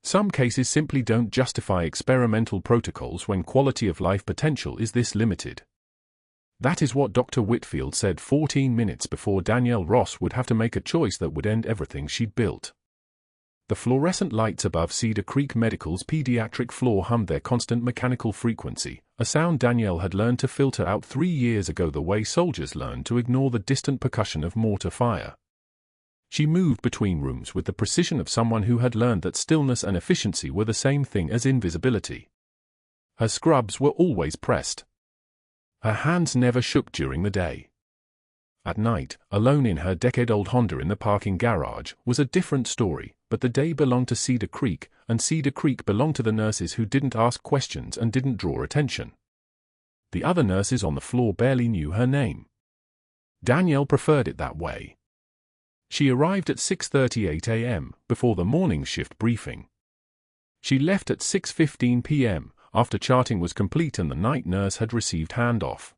Some cases simply don't justify experimental protocols when quality of life potential is this limited. That is what Dr. Whitfield said 14 minutes before Danielle Ross would have to make a choice that would end everything she'd built. The fluorescent lights above Cedar Creek Medical's pediatric floor hummed their constant mechanical frequency, a sound Danielle had learned to filter out 3 years ago the way soldiers learn to ignore the distant percussion of mortar fire. She moved between rooms with the precision of someone who had learned that stillness and efficiency were the same thing as invisibility. Her scrubs were always pressed. Her hands never shook during the day. At night, alone in her decade-old Honda in the parking garage, was a different story, but the day belonged to Cedar Creek, and Cedar Creek belonged to the nurses who didn't ask questions and didn't draw attention. The other nurses on the floor barely knew her name. Danielle preferred it that way. She arrived at 6:38 a.m., before the morning shift briefing. She left at 6:15 p.m., after charting was complete and the night nurse had received handoff.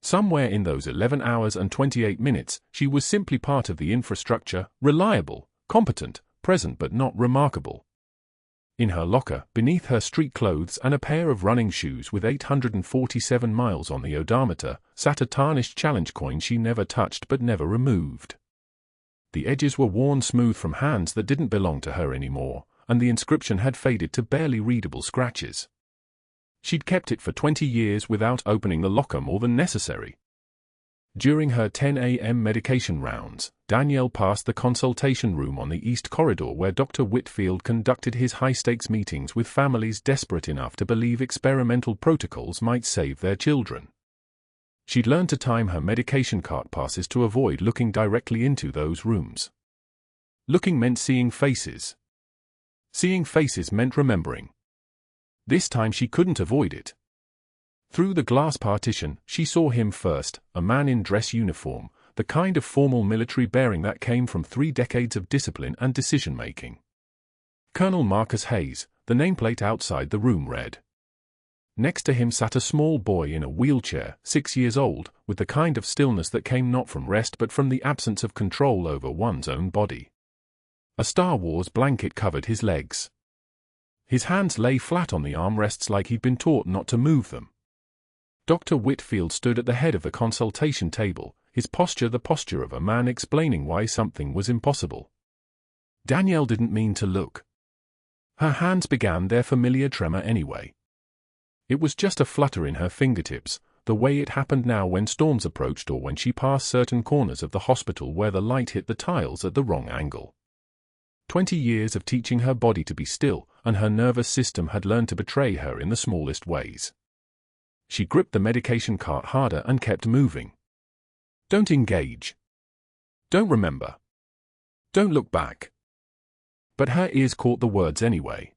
Somewhere in those 11 hours and 28 minutes, she was simply part of the infrastructure, reliable, competent, present but not remarkable. In her locker, beneath her street clothes and a pair of running shoes with 847 miles on the odometer, sat a tarnished challenge coin she never touched but never removed. The edges were worn smooth from hands that didn't belong to her anymore, and the inscription had faded to barely readable scratches. She'd kept it for 20 years without opening the locker more than necessary. During her 10 a.m. medication rounds, Danielle passed the consultation room on the East Corridor where Dr. Whitfield conducted his high-stakes meetings with families desperate enough to believe experimental protocols might save their children. She'd learned to time her medication cart passes to avoid looking directly into those rooms. Looking meant seeing faces. Seeing faces meant remembering. This time she couldn't avoid it. Through the glass partition, she saw him first, a man in dress uniform, the kind of formal military bearing that came from 3 decades of discipline and decision-making. Colonel Marcus Hayes, the nameplate outside the room read. Next to him sat a small boy in a wheelchair, 6 years old, with the kind of stillness that came not from rest but from the absence of control over one's own body. A Star Wars blanket covered his legs. His hands lay flat on the armrests like he'd been taught not to move them. Dr. Whitfield stood at the head of the consultation table, his posture the posture of a man explaining why something was impossible. Danielle didn't mean to look. Her hands began their familiar tremor anyway. It was just a flutter in her fingertips, the way it happened now when storms approached or when she passed certain corners of the hospital where the light hit the tiles at the wrong angle. 20 years of teaching her body to be still, and her nervous system had learned to betray her in the smallest ways. She gripped the medication cart harder and kept moving. Don't engage. Don't remember. Don't look back. But her ears caught the words anyway.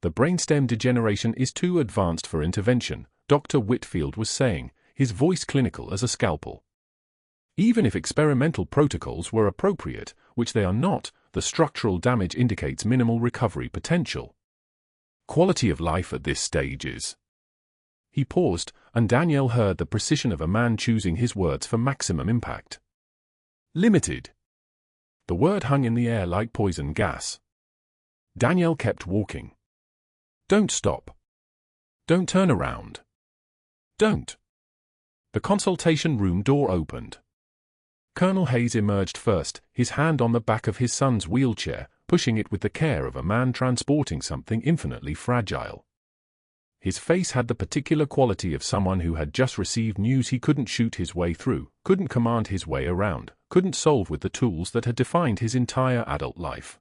The brainstem degeneration is too advanced for intervention, Dr. Whitfield was saying, his voice clinical as a scalpel. Even if experimental protocols were appropriate, which they are not, the structural damage indicates minimal recovery potential. Quality of life at this stage is. He paused, and Danielle heard the precision of a man choosing his words for maximum impact. Limited. The word hung in the air like poison gas. Danielle kept walking. Don't stop. Don't turn around. Don't. The consultation room door opened. Colonel Hayes emerged first, his hand on the back of his son's wheelchair, pushing it with the care of a man transporting something infinitely fragile. His face had the particular quality of someone who had just received news he couldn't shoot his way through, couldn't command his way around, couldn't solve with the tools that had defined his entire adult life.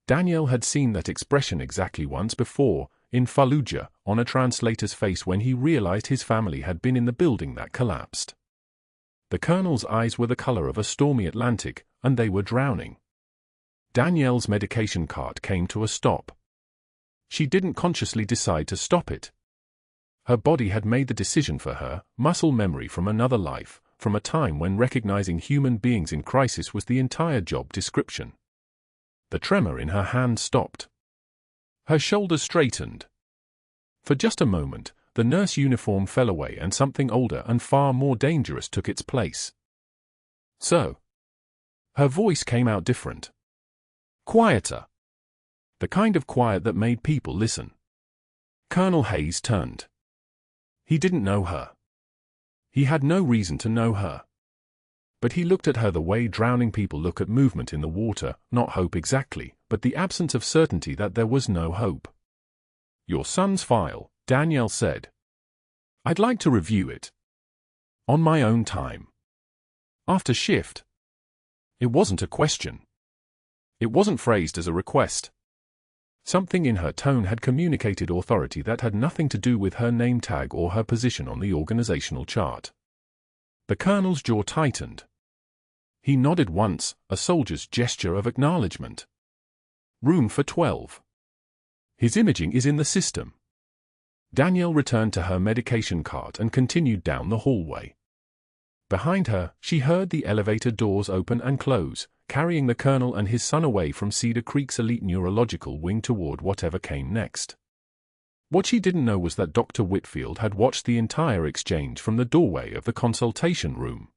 Danielle had seen that expression exactly once before, in Fallujah, on a translator's face when he realized his family had been in the building that collapsed. The colonel's eyes were the color of a stormy Atlantic, and they were drowning. Danielle's medication cart came to a stop. She didn't consciously decide to stop it. Her body had made the decision for her, muscle memory from another life, from a time when recognizing human beings in crisis was the entire job description. The tremor in her hand stopped. Her shoulders straightened. For just a moment, the nurse uniform fell away and something older and far more dangerous took its place. So. Her voice came out different. Quieter. The kind of quiet that made people listen. Colonel Hayes turned. He didn't know her. He had no reason to know her. But he looked at her the way drowning people look at movement in the water, not hope exactly, but the absence of certainty that there was no hope. "Your son's file," Danielle said. "I'd like to review it. On my own time. After shift." It wasn't a question. It wasn't phrased as a request. Something in her tone had communicated authority that had nothing to do with her name tag or her position on the organizational chart. The colonel's jaw tightened. He nodded once, a soldier's gesture of acknowledgement. "Room for 12. His imaging is in the system." Danielle returned to her medication cart and continued down the hallway. Behind her, she heard the elevator doors open and close, carrying the colonel and his son away from Cedar Creek's elite neurological wing toward whatever came next. What she didn't know was that Dr. Whitfield had watched the entire exchange from the doorway of the consultation room.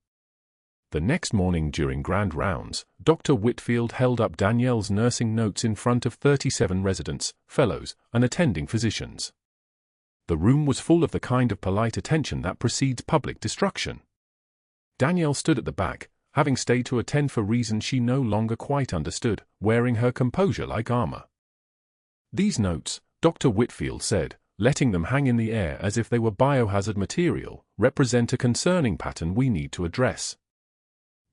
The next morning during grand rounds, Dr. Whitfield held up Danielle's nursing notes in front of 37 residents, fellows, and attending physicians. The room was full of the kind of polite attention that precedes public destruction. Danielle stood at the back, having stayed to attend for reasons she no longer quite understood, wearing her composure like armor. "These notes," Dr. Whitfield said, letting them hang in the air as if they were biohazard material, "represent a concerning pattern we need to address.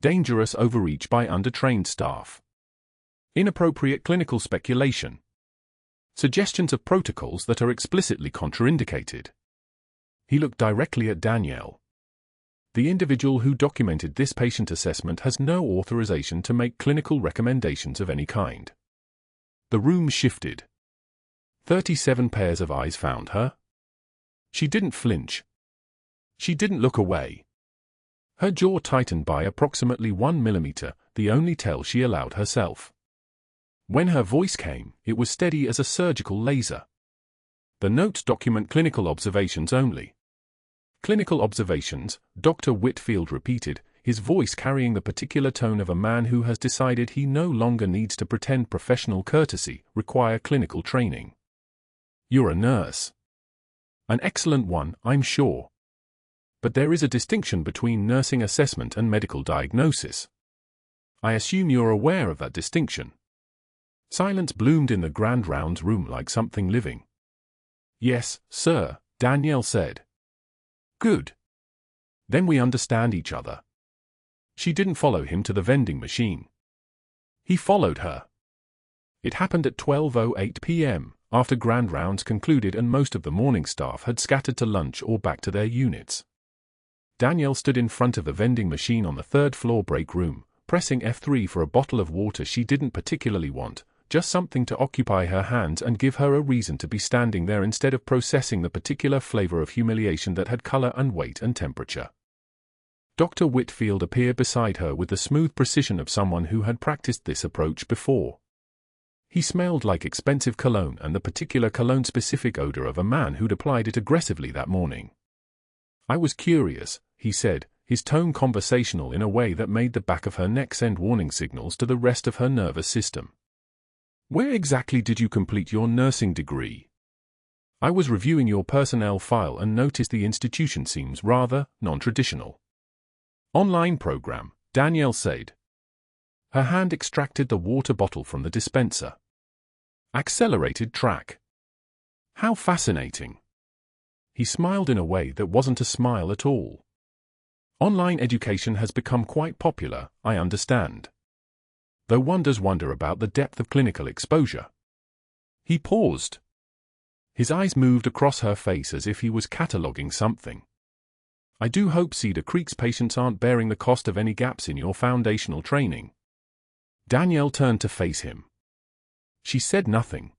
Dangerous overreach by undertrained staff. Inappropriate clinical speculation. Suggestions of protocols that are explicitly contraindicated." He looked directly at Danielle. "The individual who documented this patient assessment has no authorization to make clinical recommendations of any kind." The room shifted. 37 pairs of eyes found her. She didn't flinch. She didn't look away. Her jaw tightened by approximately 1 millimeter, the only tell she allowed herself. When her voice came, it was steady as a surgical laser. "The notes document clinical observations only." "Clinical observations," Dr. Whitfield repeated, his voice carrying the particular tone of a man who has decided he no longer needs to pretend professional courtesy, require clinical training. "You're a nurse. An excellent one, I'm sure. But there is a distinction between nursing assessment and medical diagnosis. I assume you're aware of that distinction." Silence bloomed in the grand rounds room like something living. "Yes, sir," Danielle said. "Good. Then we understand each other." She didn't follow him to the vending machine. He followed her. It happened at 12:08 p.m., after grand rounds concluded and most of the morning staff had scattered to lunch or back to their units. Danielle stood in front of the vending machine on the third-floor break room, pressing F3 for a bottle of water she didn't particularly want, just something to occupy her hands and give her a reason to be standing there instead of processing the particular flavor of humiliation that had color and weight and temperature. Dr. Whitfield appeared beside her with the smooth precision of someone who had practiced this approach before. He smelled like expensive cologne and the particular cologne-specific odor of a man who'd applied it aggressively that morning. "I was curious," he said, his tone conversational in a way that made the back of her neck send warning signals to the rest of her nervous system. "Where exactly did you complete your nursing degree?" "I was reviewing your personnel file and noticed the institution seems rather non-traditional." "Online program," Danielle said. Her hand extracted the water bottle from the dispenser. "Accelerated track. How fascinating." He smiled in a way that wasn't a smile at all. "Online education has become quite popular, I understand. Though one does wonder about the depth of clinical exposure." He paused. His eyes moved across her face as if he was cataloging something. "I do hope Cedar Creek's patients aren't bearing the cost of any gaps in your foundational training." Danielle turned to face him. She said nothing.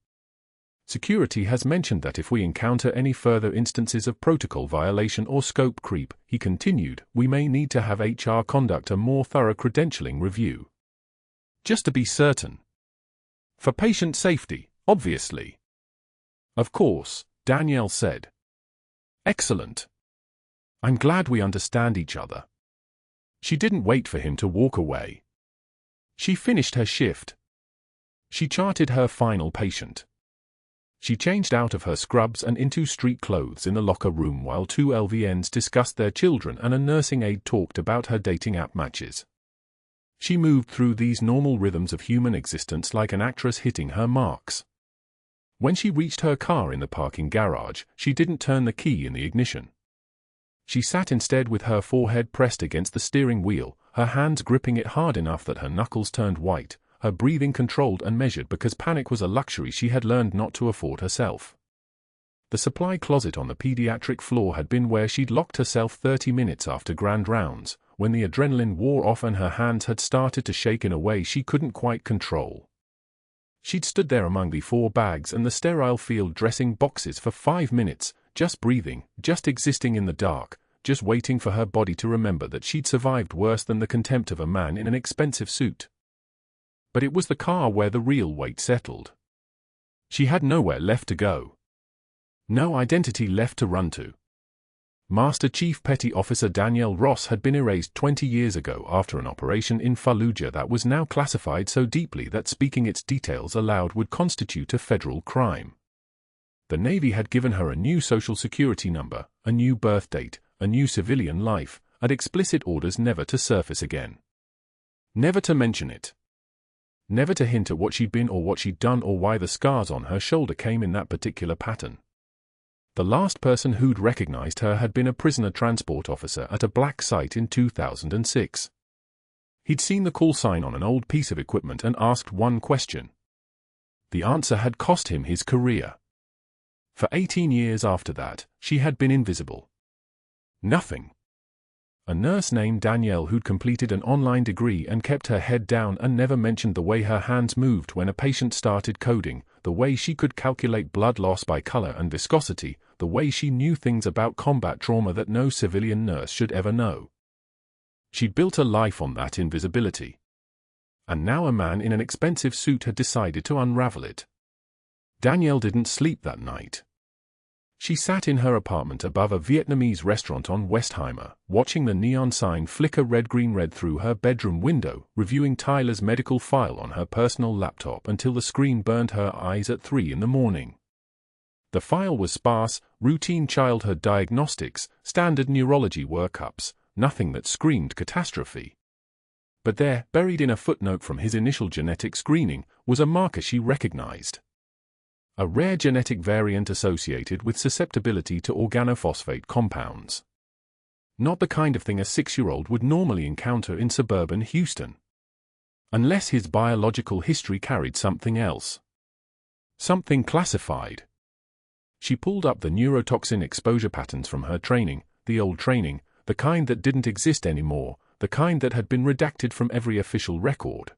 "Security has mentioned that if we encounter any further instances of protocol violation or scope creep," he continued, "we may need to have HR conduct a more thorough credentialing review. Just to be certain. For patient safety, obviously." "Of course," Danielle said. "Excellent. I'm glad we understand each other." She didn't wait for him to walk away. She finished her shift. She charted her final patient. She changed out of her scrubs and into street clothes in the locker room while two LVNs discussed their children and a nursing aide talked about her dating app matches. She moved through these normal rhythms of human existence like an actress hitting her marks. When she reached her car in the parking garage, she didn't turn the key in the ignition. She sat instead with her forehead pressed against the steering wheel, her hands gripping it hard enough that her knuckles turned white, her breathing controlled and measured because panic was a luxury she had learned not to afford herself. The supply closet on the pediatric floor had been where she'd locked herself 30 minutes after grand rounds, when the adrenaline wore off and her hands had started to shake in a way she couldn't quite control. She'd stood there among the 4 bags and the sterile field dressing boxes for 5 minutes, just breathing, just existing in the dark, just waiting for her body to remember that she'd survived worse than the contempt of a man in an expensive suit. But it was the car where the real weight settled. She had nowhere left to go. No identity left to run to. Master Chief Petty Officer Danielle Ross had been erased 20 years ago after an operation in Fallujah that was now classified so deeply that speaking its details aloud would constitute a federal crime. The Navy had given her a new social security number, a new birth date, a new civilian life, and explicit orders never to surface again. Never to mention it. Never to hint at what she'd been or what she'd done or why the scars on her shoulder came in that particular pattern. The last person who'd recognized her had been a prisoner transport officer at a black site in 2006. He'd seen the call sign on an old piece of equipment and asked one question. The answer had cost him his career. For 18 years after that, she had been invisible. Nothing. A nurse named Danielle who'd completed an online degree and kept her head down and never mentioned the way her hands moved when a patient started coding, the way she could calculate blood loss by color and viscosity, the way she knew things about combat trauma that no civilian nurse should ever know. She'd built a life on that invisibility. And now a man in an expensive suit had decided to unravel it. Danielle didn't sleep that night. She sat in her apartment above a Vietnamese restaurant on Westheimer, watching the neon sign flicker red-green-red through her bedroom window, reviewing Tyler's medical file on her personal laptop until the screen burned her eyes at 3 in the morning. The file was sparse, routine childhood diagnostics, standard neurology workups, nothing that screamed catastrophe. But there, buried in a footnote from his initial genetic screening, was a marker she recognized. A rare genetic variant associated with susceptibility to organophosphate compounds. Not the kind of thing a 6-year-old would normally encounter in suburban Houston. Unless his biological history carried something else. Something classified. She pulled up the neurotoxin exposure patterns from her training, the old training, the kind that didn't exist anymore, the kind that had been redacted from every official record.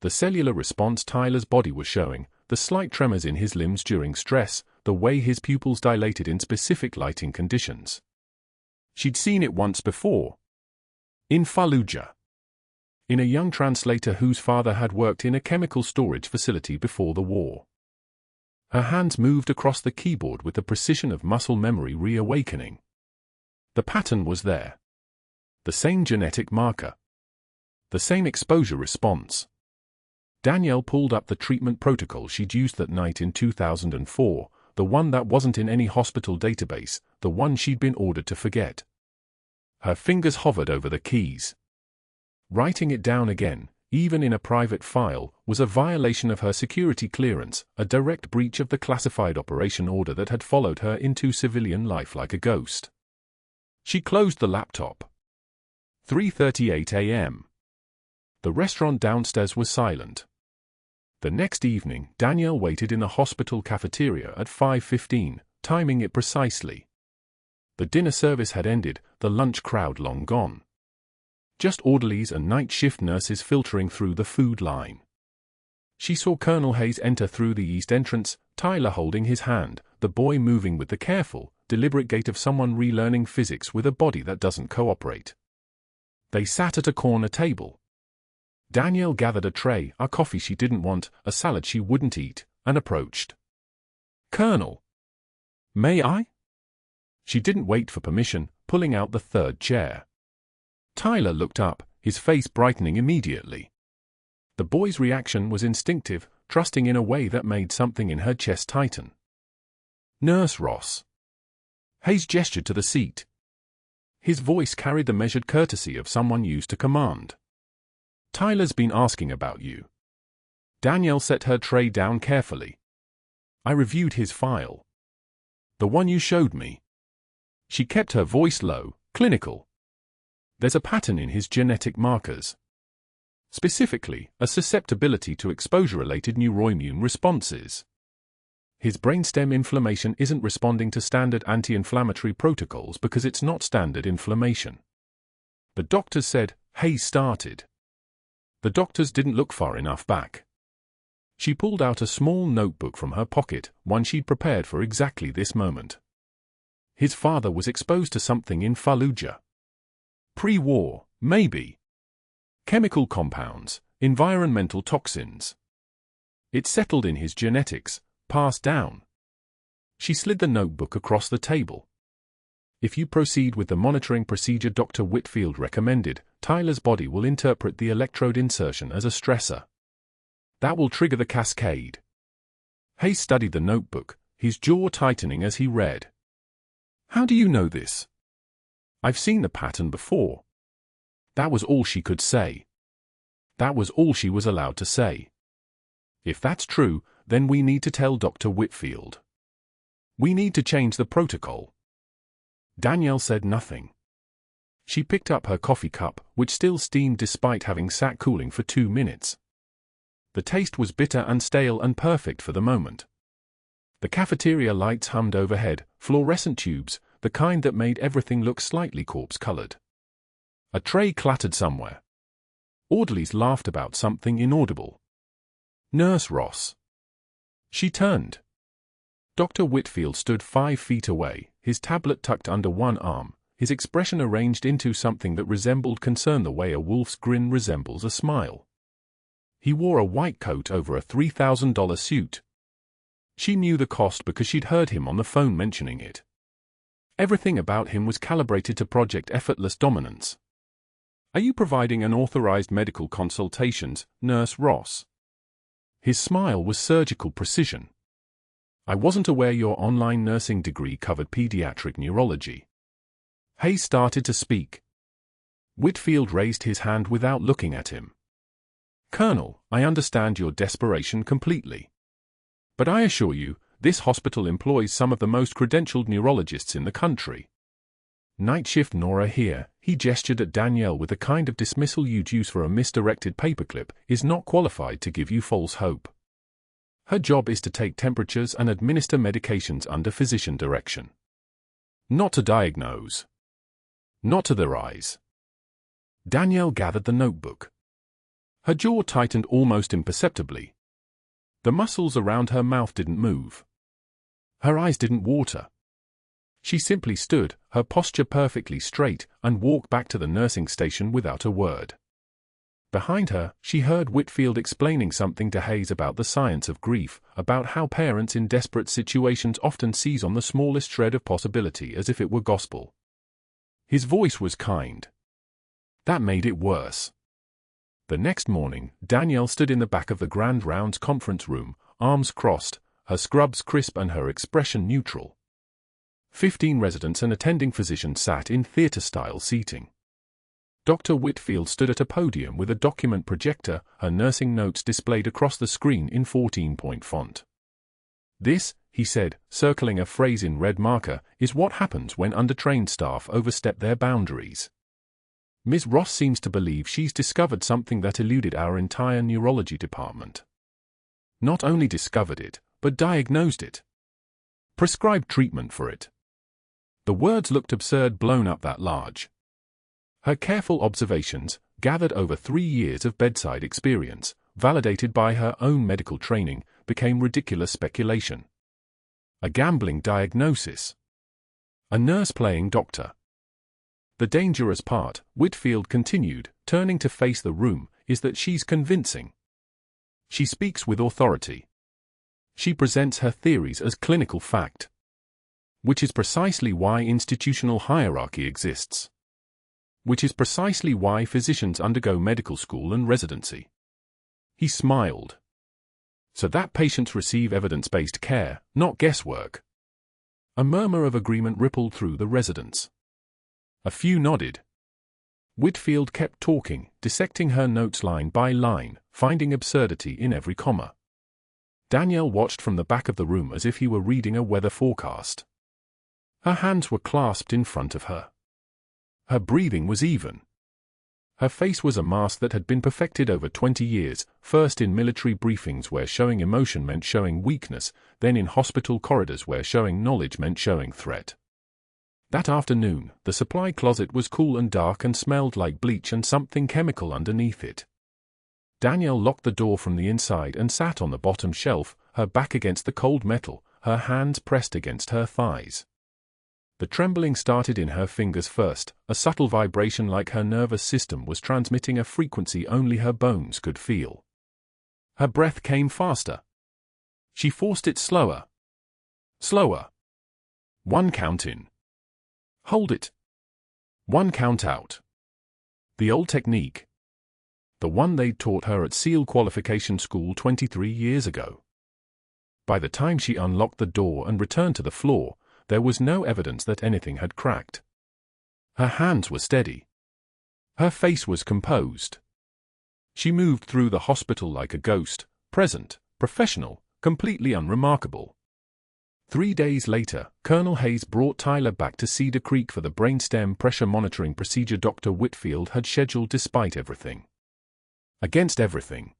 The cellular response Tyler's body was showing, the slight tremors in his limbs during stress, the way his pupils dilated in specific lighting conditions. She'd seen it once before. In Fallujah. In a young translator whose father had worked in a chemical storage facility before the war. Her hands moved across the keyboard with the precision of muscle memory reawakening. The pattern was there. The same genetic marker. The same exposure response. Danielle pulled up the treatment protocol she'd used that night in 2004, the one that wasn't in any hospital database, the one she'd been ordered to forget. Her fingers hovered over the keys. Writing it down again, even in a private file, was a violation of her security clearance, a direct breach of the classified operation order that had followed her into civilian life like a ghost. She closed the laptop. 3:38 a.m. The restaurant downstairs was silent. The next evening, Danielle waited in the hospital cafeteria at 5:15, timing it precisely. The dinner service had ended, the lunch crowd long gone. Just orderlies and night shift nurses filtering through the food line. She saw Colonel Hayes enter through the east entrance, Tyler holding his hand, the boy moving with the careful, deliberate gait of someone relearning physics with a body that doesn't cooperate. They sat at a corner table. Danielle gathered a tray, a coffee she didn't want, a salad she wouldn't eat, and approached. "Colonel, may I?" She didn't wait for permission, pulling out the third chair. Tyler looked up, his face brightening immediately. The boy's reaction was instinctive, trusting in a way that made something in her chest tighten. "Nurse Ross." Hayes gestured to the seat. His voice carried the measured courtesy of someone used to command. "Tyler's been asking about you." Danielle set her tray down carefully. "I reviewed his file. The one you showed me." She kept her voice low, clinical. "There's a pattern in his genetic markers. Specifically, a susceptibility to exposure-related neuroimmune responses. His brainstem inflammation isn't responding to standard anti-inflammatory protocols because it's not standard inflammation." "The doctors said," Hayes started. The doctors didn't look far enough back. She pulled out a small notebook from her pocket, one she'd prepared for exactly this moment. "His father was exposed to something in Fallujah. Pre-war, maybe. Chemical compounds, environmental toxins. It settled in his genetics, passed down." She slid the notebook across the table. "If you proceed with the monitoring procedure Dr. Whitfield recommended, Tyler's body will interpret the electrode insertion as a stressor. That will trigger the cascade." Hayes studied the notebook, his jaw tightening as he read. "How do you know this?" "I've seen the pattern before." That was all she could say. That was all she was allowed to say. "If that's true, then we need to tell Dr. Whitfield. We need to change the protocol." Danielle said nothing. She picked up her coffee cup, which still steamed despite having sat cooling for 2 minutes. The taste was bitter and stale and perfect for the moment. The cafeteria lights hummed overhead, fluorescent tubes, the kind that made everything look slightly corpse-colored. A tray clattered somewhere. Orderlies laughed about something inaudible. "Nurse Ross." She turned. Dr. Whitfield stood 5 feet away, his tablet tucked under one arm, his expression arranged into something that resembled concern the way a wolf's grin resembles a smile. He wore a white coat over a $3,000 suit. She knew the cost because she'd heard him on the phone mentioning it. Everything about him was calibrated to project effortless dominance. "Are you providing unauthorized medical consultations, Nurse Ross?" His smile was surgical precision. "I wasn't aware your online nursing degree covered pediatric neurology." Hayes started to speak. Whitfield raised his hand without looking at him. "Colonel, I understand your desperation completely. But I assure you, this hospital employs some of the most credentialed neurologists in the country. Night shift Nora here," he gestured at Danielle with the kind of dismissal you'd use for a misdirected paperclip, "is not qualified to give you false hope. Her job is to take temperatures and administer medications under physician direction. Not to diagnose. Not to their eyes." Danielle gathered the notebook. Her jaw tightened almost imperceptibly. The muscles around her mouth didn't move. Her eyes didn't water. She simply stood, her posture perfectly straight, and walked back to the nursing station without a word. Behind her, she heard Whitfield explaining something to Hayes about the science of grief, about how parents in desperate situations often seize on the smallest shred of possibility as if it were gospel. His voice was kind. That made it worse. The next morning, Danielle stood in the back of the Grand Rounds conference room, arms crossed, her scrubs crisp and her expression neutral. 15 residents and attending physicians sat in theater-style seating. Dr. Whitfield stood at a podium with a document projector, her nursing notes displayed across the screen in 14-point font. "This," he said, circling a phrase in red marker, "is what happens when undertrained staff overstep their boundaries. Ms. Ross seems to believe she's discovered something that eluded our entire neurology department. Not only discovered it, but diagnosed it. Prescribed treatment for it." The words looked absurd blown up that large. Her careful observations, gathered over 3 years of bedside experience, validated by her own medical training, became ridiculous speculation. A gambling diagnosis. A nurse playing doctor. "The dangerous part," Whitfield continued, turning to face the room, "is that she's convincing. She speaks with authority. She presents her theories as clinical fact. Which is precisely why institutional hierarchy exists. Which is precisely why physicians undergo medical school and residency." He smiled. so that patients receive evidence-based care, not guesswork. A murmur of agreement rippled through the residence. A few nodded. Whitfield kept talking, dissecting her notes line by line, finding absurdity in every comma. Danielle watched from the back of the room as if he were reading a weather forecast. Her hands were clasped in front of her. Her breathing was even. Her face was a mask that had been perfected over 20 years, first in military briefings where showing emotion meant showing weakness, then in hospital corridors where showing knowledge meant showing threat. That afternoon, the supply closet was cool and dark and smelled like bleach and something chemical underneath it. Danielle locked the door from the inside and sat on the bottom shelf, her back against the cold metal, her hands pressed against her thighs. The trembling started in her fingers first, a subtle vibration like her nervous system was transmitting a frequency only her bones could feel. Her breath came faster. She forced it slower. Slower. 1 count in. Hold it. 1 count out. The old technique. The one they'd taught her at SEAL qualification school 23 years ago. By the time she unlocked the door and returned to the floor, there was no evidence that anything had cracked. Her hands were steady. Her face was composed. She moved through the hospital like a ghost, present, professional, completely unremarkable. 3 days later, Colonel Hayes brought Tyler back to Cedar Creek for the brainstem pressure monitoring procedure Dr. Whitfield had scheduled despite everything. Against everything.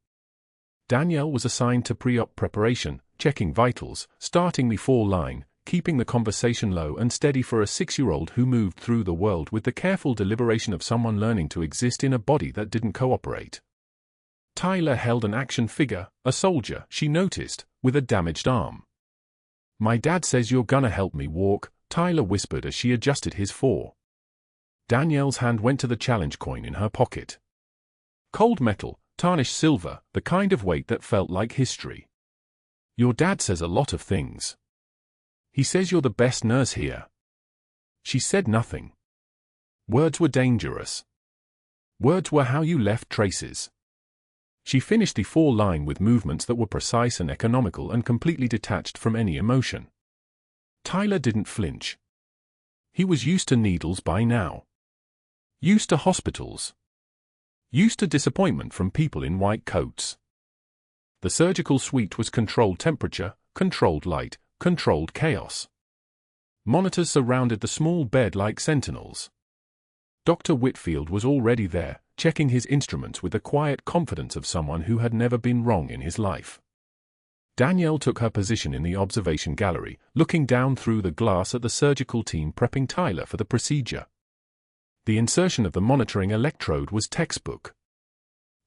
Danielle was assigned to pre-op preparation, checking vitals, starting the 4-line, keeping the conversation low and steady for a 6-year-old who moved through the world with the careful deliberation of someone learning to exist in a body that didn't cooperate. Tyler held an action figure, a soldier, she noticed, with a damaged arm. "My dad says you're gonna help me walk," Tyler whispered as she adjusted his 4. Danielle's hand went to the challenge coin in her pocket. Cold metal, tarnished silver, the kind of weight that felt like history. "Your dad says a lot of things. He says you're the best nurse here." She said nothing. Words were dangerous. Words were how you left traces. She finished the 4-line with movements that were precise and economical and completely detached from any emotion. Tyler didn't flinch. He was used to needles by now. Used to hospitals. Used to disappointment from people in white coats. The surgical suite was controlled temperature, controlled light, controlled chaos. Monitors surrounded the small bed like sentinels. Dr. Whitfield was already there, checking his instruments with the quiet confidence of someone who had never been wrong in his life. Danielle took her position in the observation gallery, looking down through the glass at the surgical team prepping Tyler for the procedure. The insertion of the monitoring electrode was textbook.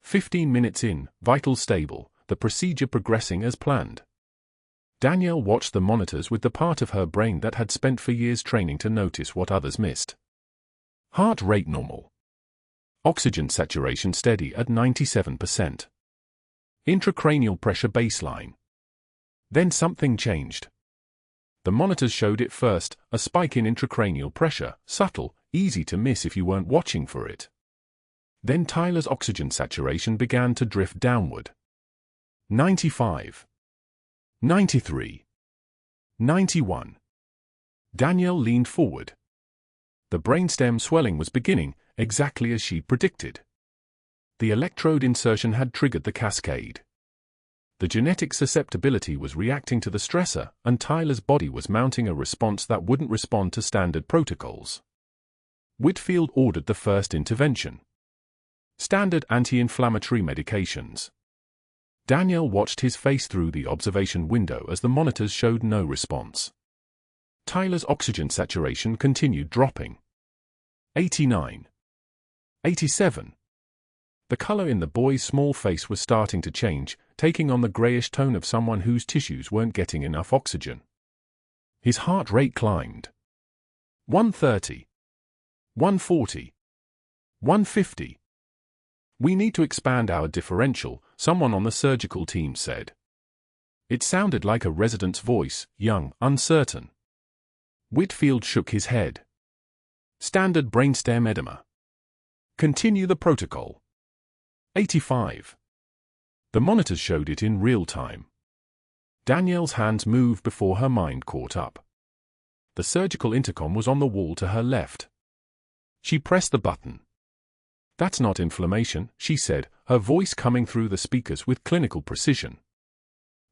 15 minutes in, vitals stable, the procedure progressing as planned. Danielle watched the monitors with the part of her brain that had spent for years training to notice what others missed. Heart rate normal. Oxygen saturation steady at 97%. Intracranial pressure baseline. Then something changed. The monitors showed it first, a spike in intracranial pressure, subtle, easy to miss if you weren't watching for it. Then Tyler's oxygen saturation began to drift downward. 95. 93. 91. Danielle leaned forward. The brainstem swelling was beginning, exactly as she'd predicted. The electrode insertion had triggered the cascade. The genetic susceptibility was reacting to the stressor, and Tyler's body was mounting a response that wouldn't respond to standard protocols. Whitfield ordered the first intervention. Standard anti-inflammatory medications. Danielle watched his face through the observation window as the monitors showed no response. Tyler's oxygen saturation continued dropping. 89. 87. The color in the boy's small face was starting to change, taking on the grayish tone of someone whose tissues weren't getting enough oxygen. His heart rate climbed. 130. 140. 150. "We need to expand our differential," someone on the surgical team said. It sounded like a resident's voice, young, uncertain. Whitfield shook his head. "Standard brainstem edema. Continue the protocol." 85. The monitors showed it in real time. Danielle's hands moved before her mind caught up. The surgical intercom was on the wall to her left. She pressed the button. "That's not inflammation," she said, her voice coming through the speakers with clinical precision.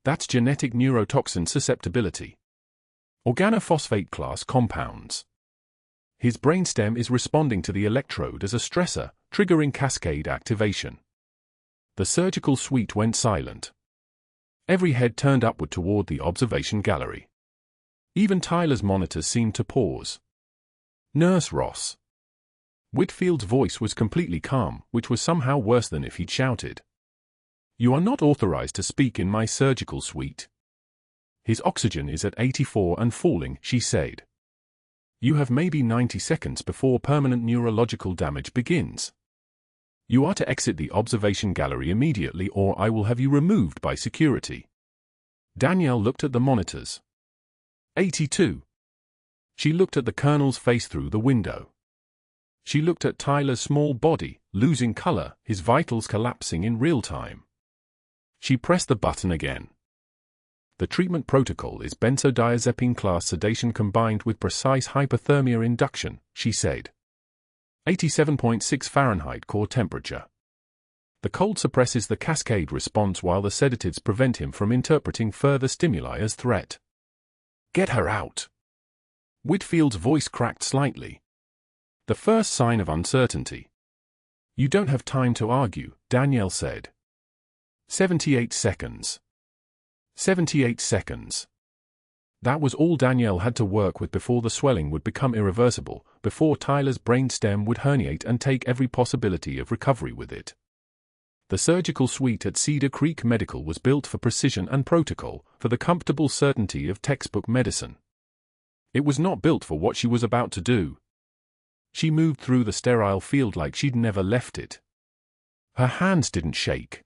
"That's genetic neurotoxin susceptibility. Organophosphate class compounds. His brainstem is responding to the electrode as a stressor, triggering cascade activation." The surgical suite went silent. Every head turned upward toward the observation gallery. Even Tyler's monitors seemed to pause. "Nurse Ross." Whitfield's voice was completely calm, which was somehow worse than if he'd shouted. "You are not authorized to speak in my surgical suite. His oxygen is at 84 and falling," she said. "You have maybe 90 seconds before permanent neurological damage begins. You are to exit the observation gallery immediately or I will have you removed by security." Danielle looked at the monitors. 82. She looked at the colonel's face through the window. She looked at Tyler's small body, losing color, his vitals collapsing in real time. She pressed the button again. "The treatment protocol is benzodiazepine class sedation combined with precise hypothermia induction," she said. 87.6 Fahrenheit core temperature. The cold suppresses the cascade response while the sedatives prevent him from interpreting further stimuli as threat. "Get her out." Whitfield's voice cracked slightly. The first sign of uncertainty. "You don't have time to argue," Danielle said. 78 seconds. 78 seconds. That was all Danielle had to work with before the swelling would become irreversible, before Tyler's brainstem would herniate and take every possibility of recovery with it. The surgical suite at Cedar Creek Medical was built for precision and protocol, for the comfortable certainty of textbook medicine. It was not built for what she was about to do. She moved through the sterile field like she'd never left it. Her hands didn't shake.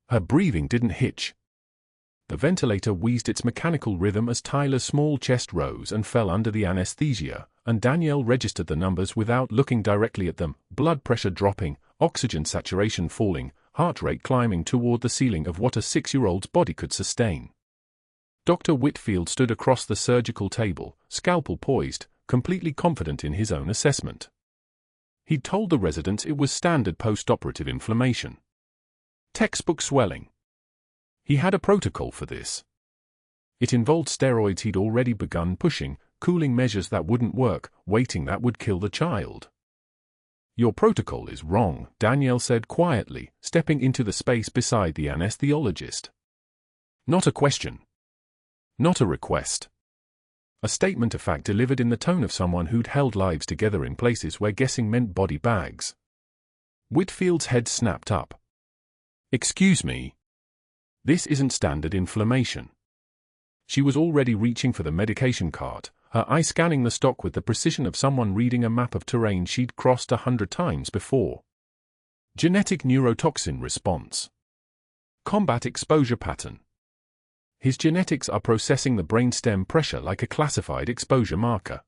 Her breathing didn't hitch. The ventilator wheezed its mechanical rhythm as Tyler's small chest rose and fell under the anesthesia, and Danielle registered the numbers without looking directly at them: blood pressure dropping, oxygen saturation falling, heart rate climbing toward the ceiling of what a 6-year-old's body could sustain. Dr. Whitfield stood across the surgical table, scalpel poised, completely confident in his own assessment. He'd told the residents it was standard post-operative inflammation. Textbook swelling. He had a protocol for this. It involved steroids he'd already begun pushing, cooling measures that wouldn't work, waiting that would kill the child. "Your protocol is wrong," Danielle said quietly, stepping into the space beside the anesthesiologist. Not a question. Not a request. A statement of fact delivered in the tone of someone who'd held lives together in places where guessing meant body bags. Whitfield's head snapped up. "Excuse me. This isn't standard inflammation." She was already reaching for the medication cart, her eye scanning the stock with the precision of someone reading a map of terrain she'd crossed 100 times before. Genetic neurotoxin response. Combat exposure pattern. His genetics are processing the brainstem pressure like a classified exposure marker.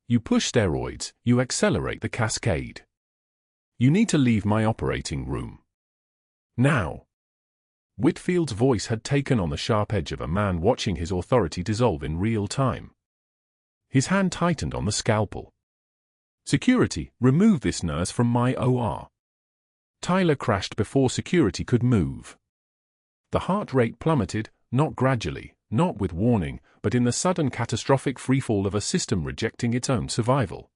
You push steroids, you accelerate the cascade. You need to leave my operating room. Now. Whitfield's voice had taken on the sharp edge of a man watching his authority dissolve in real time. His hand tightened on the scalpel. "Security, remove this nurse from my OR." Tyler crashed before security could move. The heart rate plummeted, not gradually, not with warning, but in the sudden catastrophic freefall of a system rejecting its own survival.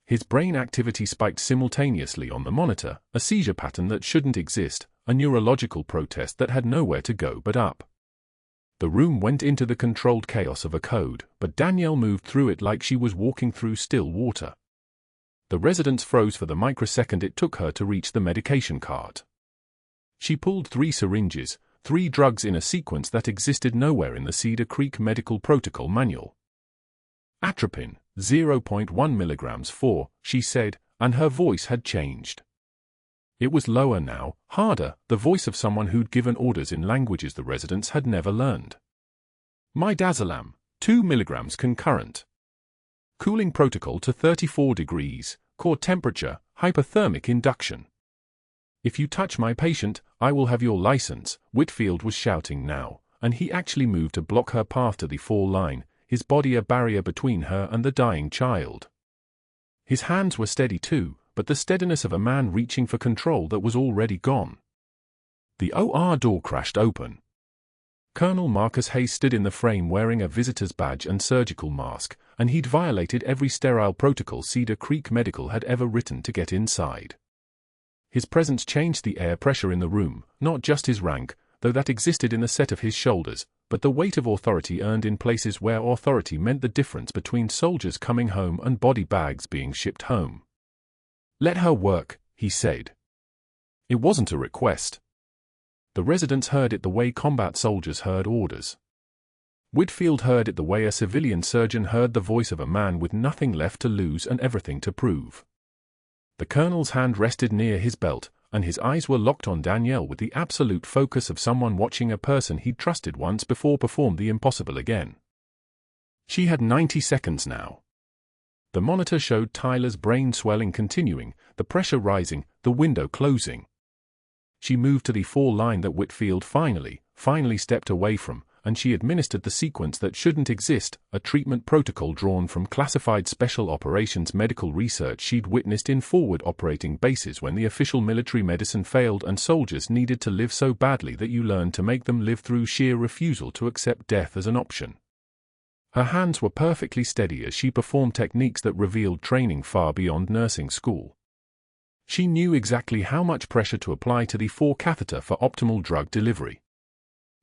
His brain activity spiked simultaneously on the monitor, a seizure pattern that shouldn't exist, a neurological protest that had nowhere to go but up. The room went into the controlled chaos of a code, but Danielle moved through it like she was walking through still water. The residents froze for the microsecond it took her to reach the medication cart. She pulled 3 syringes, 3 drugs in a sequence that existed nowhere in the Cedar Creek Medical Protocol Manual. "Atropine, 0.1 milligrams for," she said, and her voice had changed. It was lower now, harder, the voice of someone who'd given orders in languages the residents had never learned. "Midazolam, 2 milligrams concurrent. Cooling protocol to 34 degrees, core temperature, hypothermic induction. If you touch my patient, I will have your license," Whitfield was shouting now, and he actually moved to block her path to the fall line, his body a barrier between her and the dying child. His hands were steady too, but the steadiness of a man reaching for control that was already gone. The OR door crashed open. Colonel Marcus Hayes stood in the frame wearing a visitor's badge and surgical mask, and he'd violated every sterile protocol Cedar Creek Medical had ever written to get inside. His presence changed the air pressure in the room, not just his rank, though that existed in the set of his shoulders, but the weight of authority earned in places where authority meant the difference between soldiers coming home and body bags being shipped home. "Let her work," he said. It wasn't a request. The residents heard it the way combat soldiers heard orders. Whitfield heard it the way a civilian surgeon heard the voice of a man with nothing left to lose and everything to prove. The colonel's hand rested near his belt, and his eyes were locked on Danielle with the absolute focus of someone watching a person he'd trusted once before perform the impossible again. She had 90 seconds now. The monitor showed Tyler's brain swelling continuing, the pressure rising, the window closing. She moved to the fall line that Whitfield finally stepped away from, and she administered the sequence that shouldn't exist, a treatment protocol drawn from classified special operations medical research she'd witnessed in forward operating bases when the official military medicine failed and soldiers needed to live so badly that you learned to make them live through sheer refusal to accept death as an option. Her hands were perfectly steady as she performed techniques that revealed training far beyond nursing school. She knew exactly how much pressure to apply to the forecatheter for optimal drug delivery.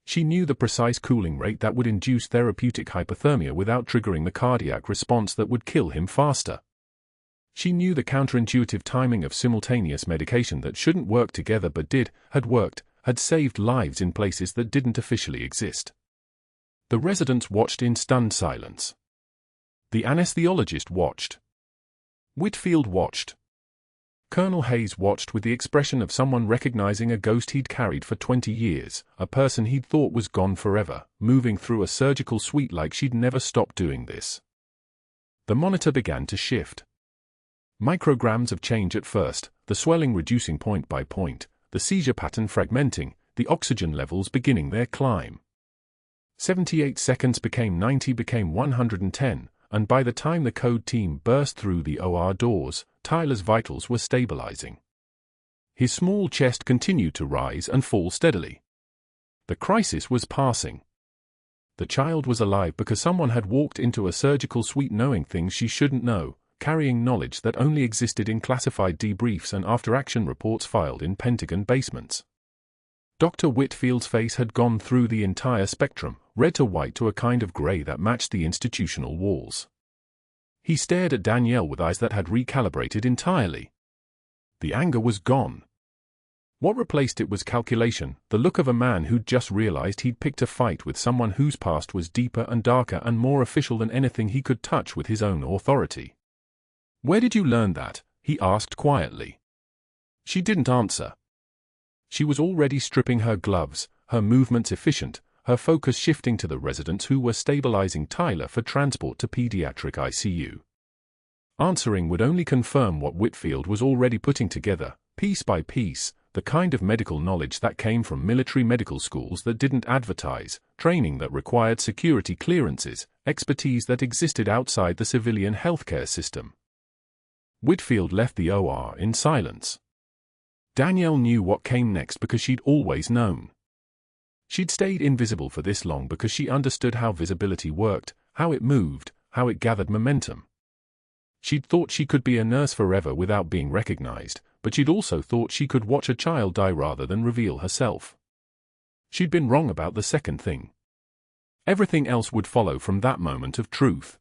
She knew the precise cooling rate that would induce therapeutic hypothermia without triggering the cardiac response that would kill him faster. She knew the counterintuitive timing of simultaneous medication that shouldn't work together but did, had worked, had saved lives in places that didn't officially exist. The residents watched in stunned silence. The anesthesiologist watched. Whitfield watched. Colonel Hayes watched with the expression of someone recognizing a ghost he'd carried for 20 years, a person he'd thought was gone forever, moving through a surgical suite like she'd never stopped doing this. The monitor began to shift. Micrograms of change at first, the swelling reducing point by point, the seizure pattern fragmenting, the oxygen levels beginning their climb. 78 seconds became 90 became 110, and by the time the code team burst through the OR doors, Tyler's vitals were stabilizing. His small chest continued to rise and fall steadily. The crisis was passing. The child was alive because someone had walked into a surgical suite knowing things she shouldn't know, carrying knowledge that only existed in classified debriefs and after-action reports filed in Pentagon basements. Dr. Whitfield's face had gone through the entire spectrum, red to white to a kind of gray that matched the institutional walls. He stared at Danielle with eyes that had recalibrated entirely. The anger was gone. What replaced it was calculation, the look of a man who'd just realized he'd picked a fight with someone whose past was deeper and darker and more official than anything he could touch with his own authority. "Where did you learn that?" he asked quietly. She didn't answer. She was already stripping her gloves, her movements efficient, her focus shifting to the residents who were stabilizing Tyler for transport to pediatric ICU. Answering would only confirm what Whitfield was already putting together, piece by piece, the kind of medical knowledge that came from military medical schools that didn't advertise, training that required security clearances, expertise that existed outside the civilian healthcare system. Whitfield left the OR in silence. Danielle knew what came next because she'd always known. She'd stayed invisible for this long because she understood how visibility worked, how it moved, how it gathered momentum. She'd thought she could be a nurse forever without being recognized, but she'd also thought she could watch a child die rather than reveal herself. She'd been wrong about the second thing. Everything else would follow from that moment of truth.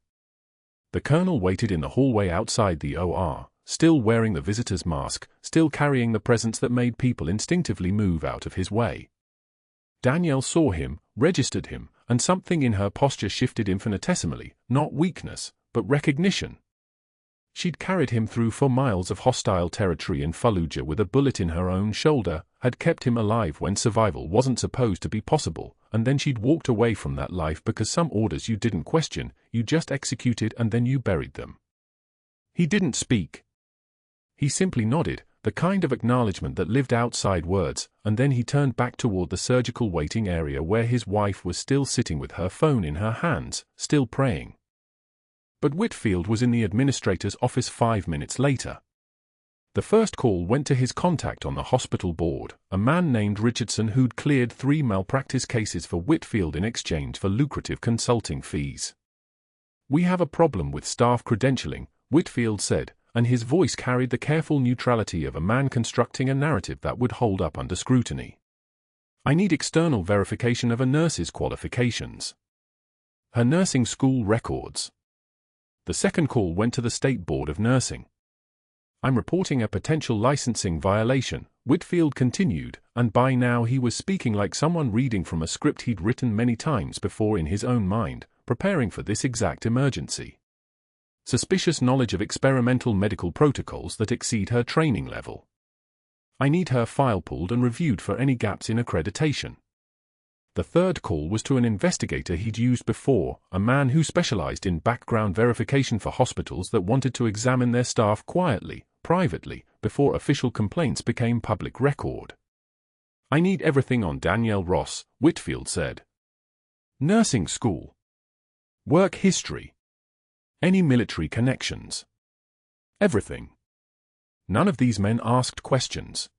The colonel waited in the hallway outside the OR, still wearing the visitor's mask, still carrying the presence that made people instinctively move out of his way. Danielle saw him, registered him, and something in her posture shifted infinitesimally, not weakness, but recognition. She'd carried him through 4 miles of hostile territory in Fallujah with a bullet in her own shoulder, had kept him alive when survival wasn't supposed to be possible, and then she'd walked away from that life because some orders you didn't question, you just executed and then you buried them. He didn't speak. He simply nodded, The kind of acknowledgement that lived outside words, and then he turned back toward the surgical waiting area where his wife was still sitting with her phone in her hands, still praying. But Whitfield was in the administrator's office 5 minutes later. The first call went to his contact on the hospital board, a man named Richardson who'd cleared 3 malpractice cases for Whitfield in exchange for lucrative consulting fees. "We have a problem with staff credentialing," Whitfield said, and his voice carried the careful neutrality of a man constructing a narrative that would hold up under scrutiny. "I need external verification of a nurse's qualifications. Her nursing school records." The second call went to the State Board of Nursing. "I'm reporting a potential licensing violation," Whitfield continued, and by now he was speaking like someone reading from a script he'd written many times before in his own mind, preparing for this exact emergency. "Suspicious knowledge of experimental medical protocols that exceed her training level. I need her file pulled and reviewed for any gaps in accreditation." The third call was to an investigator he'd used before, a man who specialized in background verification for hospitals that wanted to examine their staff quietly, privately, before official complaints became public record. "I need everything on Danielle Ross," Whitfield said. "Nursing school. Work history. Any military connections. Everything." None of these men asked questions.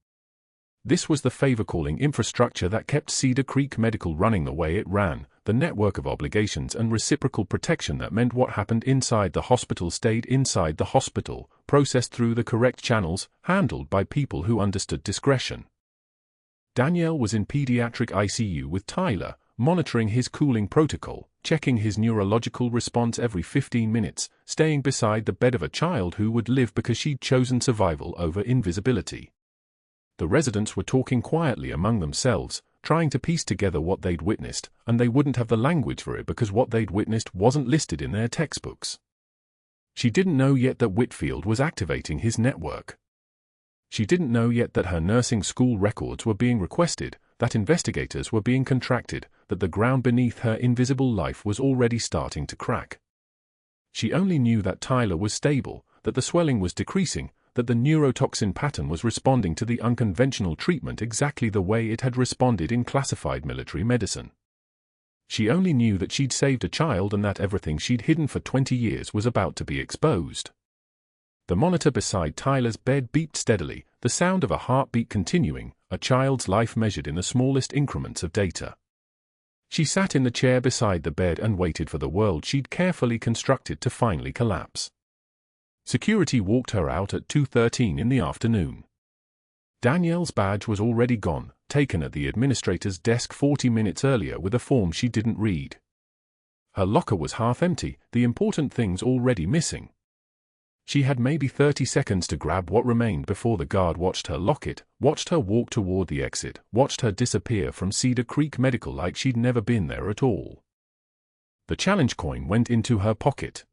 This was the favor-calling infrastructure that kept Cedar Creek Medical running the way it ran, the network of obligations and reciprocal protection that meant what happened inside the hospital stayed inside the hospital, processed through the correct channels, handled by people who understood discretion. Danielle was in pediatric ICU with Tyler, monitoring his cooling protocol, checking his neurological response every 15 minutes, staying beside the bed of a child who would live because she'd chosen survival over invisibility. The residents were talking quietly among themselves, trying to piece together what they'd witnessed, and they wouldn't have the language for it because what they'd witnessed wasn't listed in their textbooks. She didn't know yet that Whitfield was activating his network. She didn't know yet that her nursing school records were being requested, that investigators were being contracted, that the ground beneath her invisible life was already starting to crack. She only knew that Tyler was stable, that the swelling was decreasing, that the neurotoxin pattern was responding to the unconventional treatment exactly the way it had responded in classified military medicine. She only knew that she'd saved a child and that everything she'd hidden for 20 years was about to be exposed. The monitor beside Tyler's bed beeped steadily, the sound of a heartbeat continuing, a child's life measured in the smallest increments of data. She sat in the chair beside the bed and waited for the world she'd carefully constructed to finally collapse. Security walked her out at 2:13 in the afternoon. Danielle's badge was already gone, taken at the administrator's desk 40 minutes earlier with a form she didn't read. Her locker was half empty, the important things already missing. She had maybe 30 seconds to grab what remained before the guard watched her lock it, watched her walk toward the exit, watched her disappear from Cedar Creek Medical like she'd never been there at all. The challenge coin went into her pocket.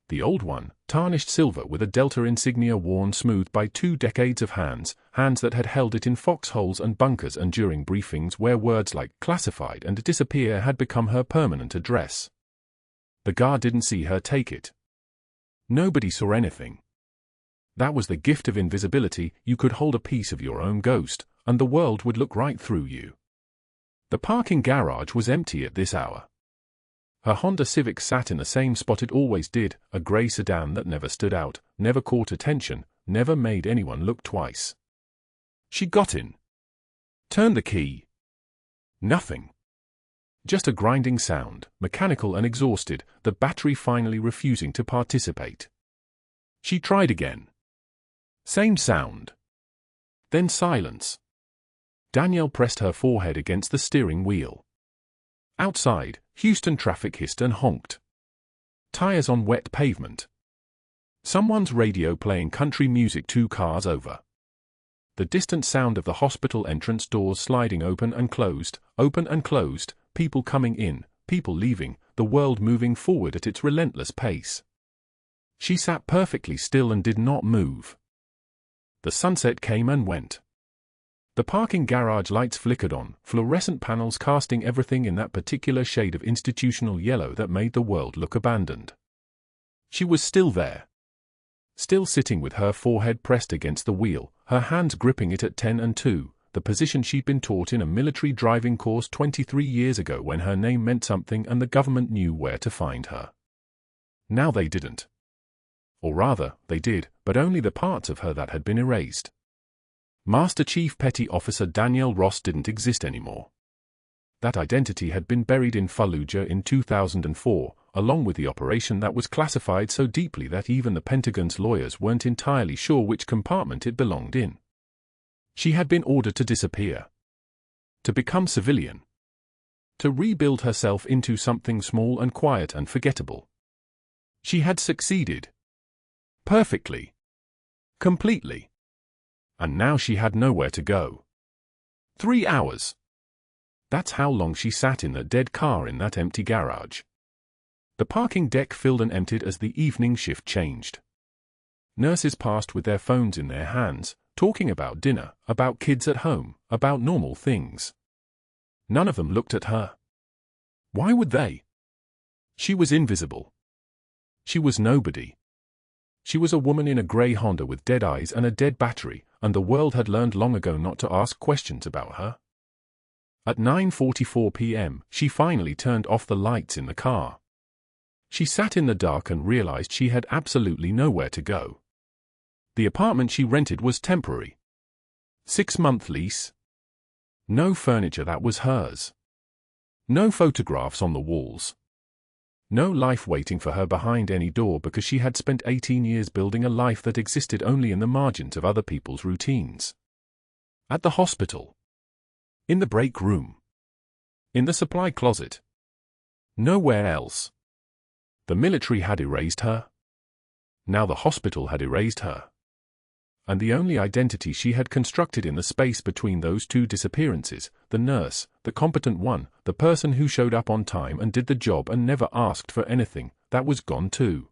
The old one, tarnished silver with a Delta insignia worn smooth by 2 decades of hands that had held it in foxholes and bunkers and during briefings where words like classified and disappear had become her permanent address. The guard didn't see her take it. Nobody saw anything. That was the gift of invisibility. You could hold a piece of your own ghost, and the world would look right through you. The parking garage was empty at this hour. Her Honda Civic sat in the same spot it always did, a grey sedan that never stood out, never caught attention, never made anyone look twice. She got in. Turned the key. Nothing. Just a grinding sound, mechanical and exhausted, the battery finally refusing to participate. She tried again. Same sound. Then silence. Danielle pressed her forehead against the steering wheel. Outside, Houston traffic hissed and honked. Tires on wet pavement. Someone's radio playing country music 2 cars over. The distant sound of the hospital entrance doors sliding open and closed, people coming in, people leaving, the world moving forward at its relentless pace. She sat perfectly still and did not move. The sunset came and went. The parking garage lights flickered on, fluorescent panels casting everything in that particular shade of institutional yellow that made the world look abandoned. She was still there. Still sitting with her forehead pressed against the wheel, her hands gripping it at 10 and 2, the position she'd been taught in a military driving course 23 years ago when her name meant something and the government knew where to find her. Now they didn't. Or rather, they did, but only the parts of her that had been erased. Master Chief Petty Officer Danielle Ross didn't exist anymore. That identity had been buried in Fallujah in 2004, along with the operation that was classified so deeply that even the Pentagon's lawyers weren't entirely sure which compartment it belonged in. She had been ordered to disappear. To become civilian. To rebuild herself into something small and quiet and forgettable. She had succeeded. Perfectly. Completely. And now she had nowhere to go. 3 hours. That's how long she sat in that dead car in that empty garage. The parking deck filled and emptied as the evening shift changed. Nurses passed with their phones in their hands, talking about dinner, about kids at home, about normal things. None of them looked at her. Why would they? She was invisible. She was nobody. She was a woman in a grey Honda with dead eyes and a dead battery, and the world had learned long ago not to ask questions about her. At 9:44 p.m., she finally turned off the lights in the car. She sat in the dark and realized she had absolutely nowhere to go. The apartment she rented was temporary. 6-month lease. No furniture that was hers. No photographs on the walls. No life waiting for her behind any door because she had spent 18 years building a life that existed only in the margins of other people's routines. At the hospital. In the break room. In the supply closet. Nowhere else. The military had erased her. Now the hospital had erased her. And the only identity she had constructed in the space between those two disappearances, the nurse, the competent one, the person who showed up on time and did the job and never asked for anything, that was gone too.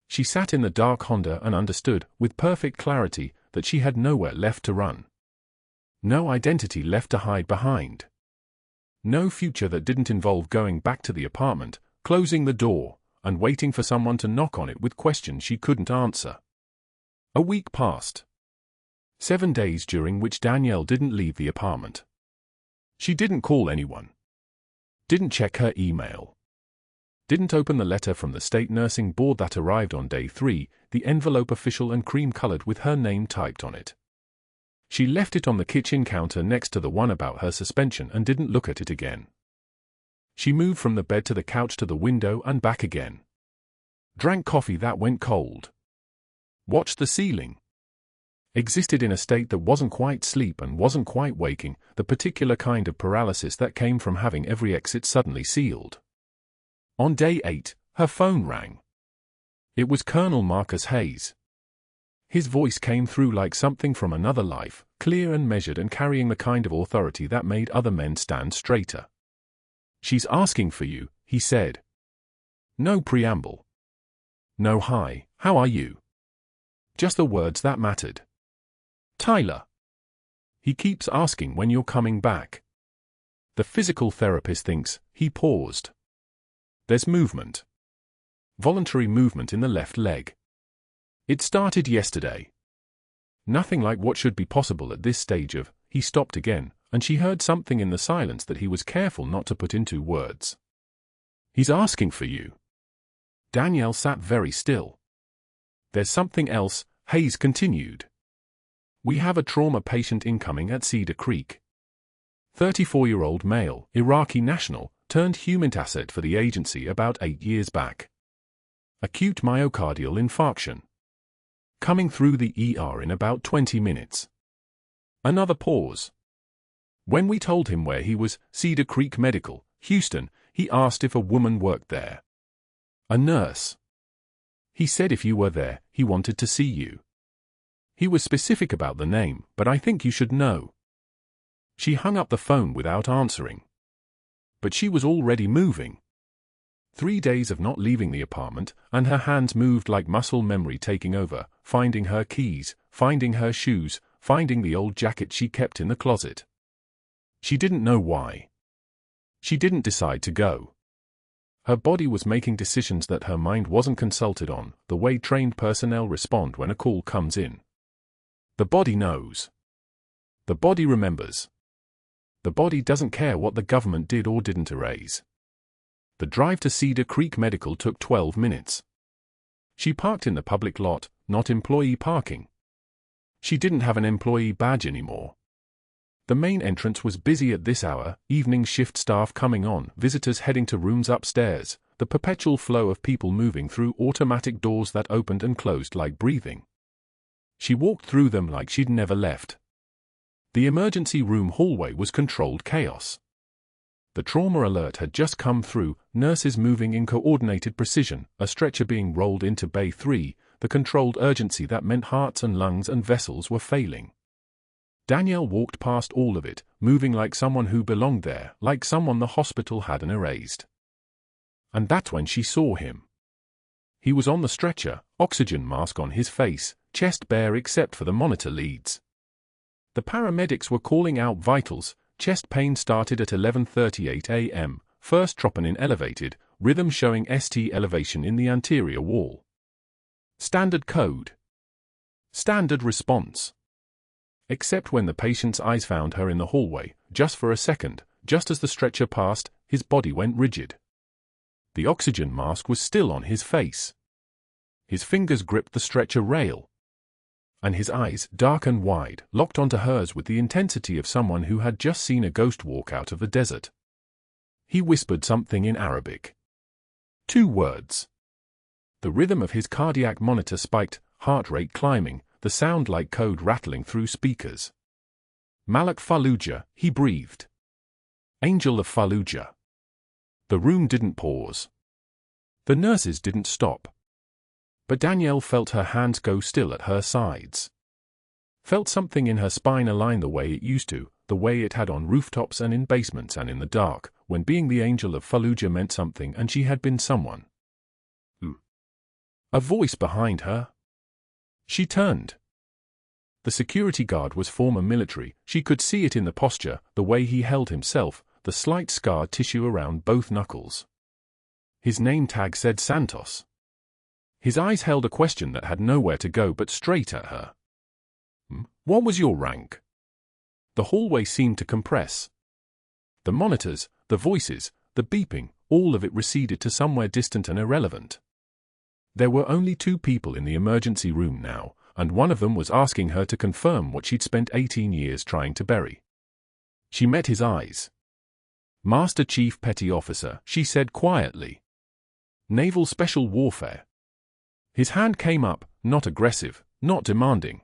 She sat in the dark Honda and understood, with perfect clarity, that she had nowhere left to run. No identity left to hide behind. No future that didn't involve going back to the apartment, closing the door, and waiting for someone to knock on it with questions she couldn't answer. A week passed. 7 days during which Danielle didn't leave the apartment. She didn't call anyone. Didn't check her email. Didn't open the letter from the state nursing board that arrived on day 3, the envelope official and cream-colored with her name typed on it. She left it on the kitchen counter next to the one about her suspension and didn't look at it again. She moved from the bed to the couch to the window and back again. Drank coffee that went cold. Watched the ceiling. Existed in a state that wasn't quite sleep and wasn't quite waking, the particular kind of paralysis that came from having every exit suddenly sealed. On day 8, her phone rang. It was Colonel Marcus Hayes. His voice came through like something from another life, clear and measured and carrying the kind of authority that made other men stand straighter. "She's asking for you," he said. No preamble. No hi, how are you? Just the words that mattered. Tyler. He keeps asking when you're coming back. The physical therapist thinks. He paused. There's movement. Voluntary movement in the left leg. It started yesterday. Nothing like what should be possible at this stage of. He stopped again, and she heard something in the silence that he was careful not to put into words. He's asking for you. Danielle sat very still. There's something else, Hayes continued. We have a trauma patient incoming at Cedar Creek. 34-year-old male, Iraqi national, turned human asset for the agency about 8 years back. Acute myocardial infarction. Coming through the ER in about 20 minutes. Another pause. When we told him where he was, Cedar Creek Medical, Houston, he asked if a woman worked there. A nurse. He said if you were there, he wanted to see you. He was specific about the name, but I think you should know. She hung up the phone without answering. But she was already moving. 3 days of not leaving the apartment, and her hands moved like muscle memory taking over, finding her keys, finding her shoes, finding the old jacket she kept in the closet. She didn't know why. She didn't decide to go. Her body was making decisions that her mind wasn't consulted on, the way trained personnel respond when a call comes in. The body knows. The body remembers. The body doesn't care what the government did or didn't erase. The drive to Cedar Creek Medical took 12 minutes. She parked in the public lot, not employee parking. She didn't have an employee badge anymore. The main entrance was busy at this hour, evening shift staff coming on, visitors heading to rooms upstairs, the perpetual flow of people moving through automatic doors that opened and closed like breathing. She walked through them like she'd never left. The emergency room hallway was controlled chaos. The trauma alert had just come through, nurses moving in coordinated precision, a stretcher being rolled into Bay 3, the controlled urgency that meant hearts and lungs and vessels were failing. Danielle walked past all of it, moving like someone who belonged there, like someone the hospital hadn't erased. And that's when she saw him. He was on the stretcher, oxygen mask on his face, chest bare except for the monitor leads. The paramedics were calling out vitals. Chest pain started at 11:38 a.m., first troponin elevated, rhythm showing ST elevation in the anterior wall. Standard code. Standard response. Except when the patient's eyes found her in the hallway, just for a second, just as the stretcher passed, his body went rigid. The oxygen mask was still on his face. His fingers gripped the stretcher rail. And his eyes, dark and wide, locked onto hers with the intensity of someone who had just seen a ghost walk out of the desert. He whispered something in Arabic. 2 words. The rhythm of his cardiac monitor spiked, heart rate climbing, the sound like code rattling through speakers. Malak Fallujah, he breathed. Angel of Fallujah. The room didn't pause. The nurses didn't stop. But Danielle felt her hands go still at her sides. Felt something in her spine align the way it used to, the way it had on rooftops and in basements and in the dark, when being the angel of Fallujah meant something and she had been someone. A voice behind her. She turned. The security guard was former military. She could see it in the posture, the way he held himself, the slight scar tissue around both knuckles. His name tag said Santos. His eyes held a question that had nowhere to go but straight at her. What was your rank? The hallway seemed to compress. The monitors, the voices, the beeping, all of it receded to somewhere distant and irrelevant. There were only 2 people in the emergency room now, and one of them was asking her to confirm what she'd spent 18 years trying to bury. She met his eyes. Master Chief Petty Officer, she said quietly. Naval Special Warfare. His hand came up, not aggressive, not demanding.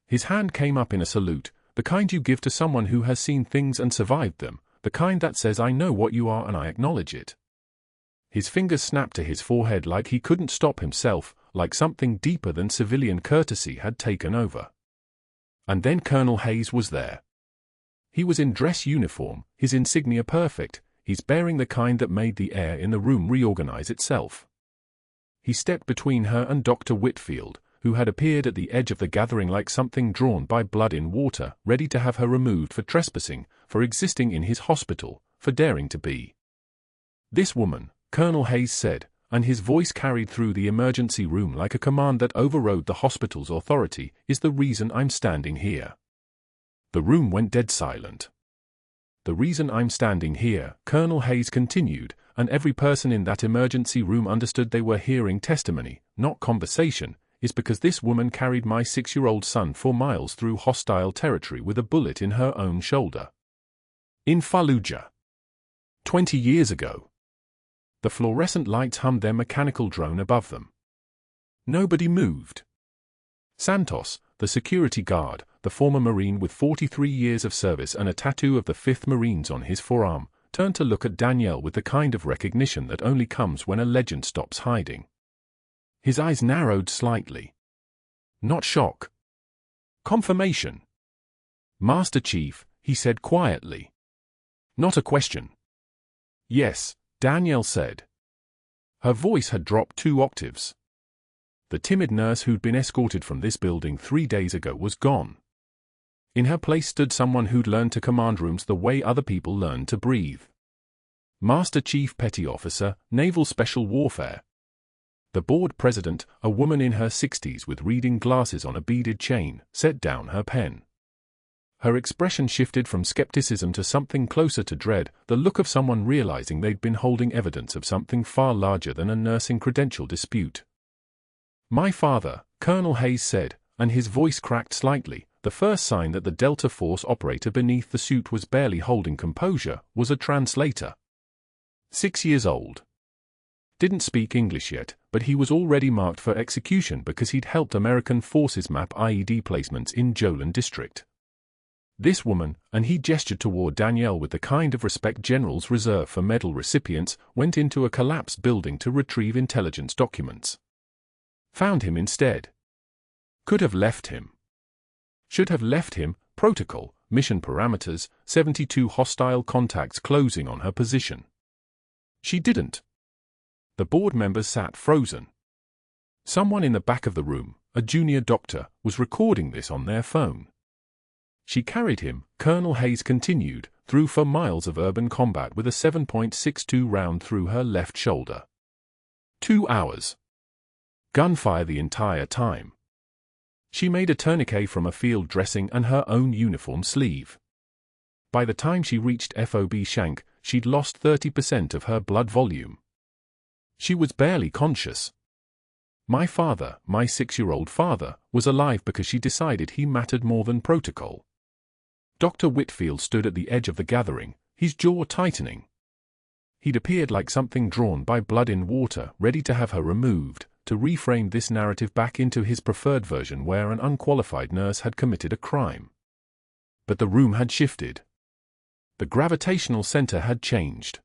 His hand came up in a salute, the kind you give to someone who has seen things and survived them, the kind that says I know what you are and I acknowledge it. His fingers snapped to his forehead like he couldn't stop himself, like something deeper than civilian courtesy had taken over. And then Colonel Hayes was there. He was in dress uniform, his insignia perfect, he's bearing the kind that made the air in the room reorganize itself. He stepped between her and Dr. Whitfield, who had appeared at the edge of the gathering like something drawn by blood in water, ready to have her removed for trespassing, for existing in his hospital, for daring to be. This woman, Colonel Hayes said, and his voice carried through the emergency room like a command that overrode the hospital's authority, is the reason I'm standing here. The room went dead silent. The reason I'm standing here, Colonel Hayes continued, and every person in that emergency room understood they were hearing testimony, not conversation, is because this woman carried my 6-year-old son 4 miles through hostile territory with a bullet in her own shoulder. In Fallujah. 20 years ago. The fluorescent lights hummed their mechanical drone above them. Nobody moved. Santos, the security guard, the former Marine with 43 years of service and a tattoo of the 5th Marines on his forearm, turned to look at Danielle with the kind of recognition that only comes when a legend stops hiding. His eyes narrowed slightly. Not shock. Confirmation. Master Chief, he said quietly. Not a question. Yes, Danielle said. Her voice had dropped 2 octaves. The timid nurse who'd been escorted from this building 3 days ago was gone. In her place stood someone who'd learned to command rooms the way other people learned to breathe. Master Chief Petty Officer, Naval Special Warfare. The board president, a woman in her 60s with reading glasses on a beaded chain, set down her pen. Her expression shifted from skepticism to something closer to dread, the look of someone realizing they'd been holding evidence of something far larger than a nursing credential dispute. "My father," Colonel Hayes said, and his voice cracked slightly. The first sign that the Delta Force operator beneath the suit was barely holding composure was a translator. 6 years old. Didn't speak English yet, but he was already marked for execution because he'd helped American forces map IED placements in Jolin District. This woman, and he gestured toward Danielle with the kind of respect generals reserve for medal recipients, went into a collapsed building to retrieve intelligence documents. Found him instead. Could have left him. Should have left him. Protocol, mission parameters, 72 hostile contacts closing on her position. She didn't. The board members sat frozen. Someone in the back of the room, a junior doctor, was recording this on their phone. She carried him, Colonel Hayes continued, through 4 miles of urban combat with a 7.62 round through her left shoulder. 2 hours. Gunfire the entire time. She made a tourniquet from a field dressing and her own uniform sleeve. By the time she reached FOB Shank, she'd lost 30% of her blood volume. She was barely conscious. My father, my 6-year-old father, was alive because she decided he mattered more than protocol. Dr. Whitfield stood at the edge of the gathering, his jaw tightening. He'd appeared like something drawn by blood in water, ready to have her removed, to reframe this narrative back into his preferred version where an unqualified nurse had committed a crime. But the room had shifted. The gravitational center had changed.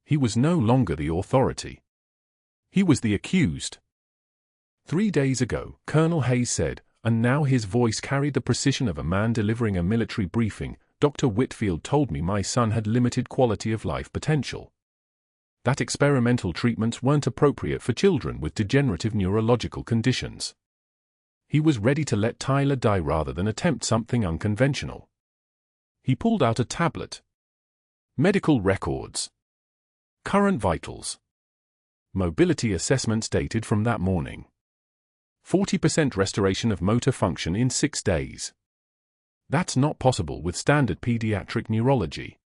He was no longer the authority. He was the accused. 3 days ago, Colonel Hayes said, and now his voice carried the precision of a man delivering a military briefing, Dr. Whitfield told me my son had limited quality of life potential. That experimental treatments weren't appropriate for children with degenerative neurological conditions. He was ready to let Tyler die rather than attempt something unconventional. He pulled out a tablet. Medical records. Current vitals. Mobility assessments dated from that morning. 40% restoration of motor function in 6 days. That's not possible with standard pediatric neurology.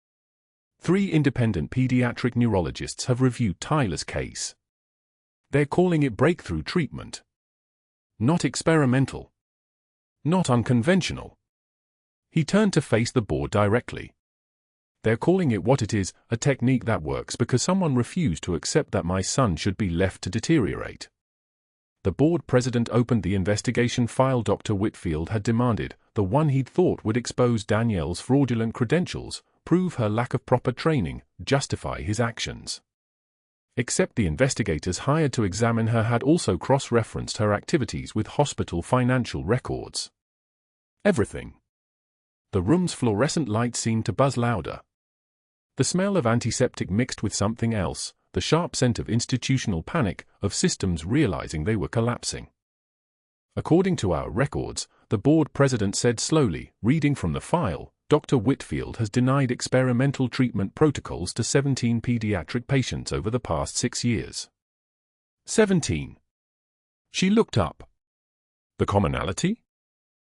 3 independent pediatric neurologists have reviewed Tyler's case. They're calling it breakthrough treatment. Not experimental. Not unconventional. He turned to face the board directly. They're calling it what it is, a technique that works because someone refused to accept that my son should be left to deteriorate. The board president opened the investigation file Dr. Whitfield had demanded, the one he'd thought would expose Danielle's fraudulent credentials, prove her lack of proper training, justify his actions. Except the investigators hired to examine her had also cross-referenced her activities with hospital financial records. Everything. The room's fluorescent light seemed to buzz louder. The smell of antiseptic mixed with something else, the sharp scent of institutional panic, of systems realizing they were collapsing. According to our records, the board president said slowly, reading from the file, Dr. Whitfield has denied experimental treatment protocols to 17 pediatric patients over the past 6 years. 17. She looked up. The commonality?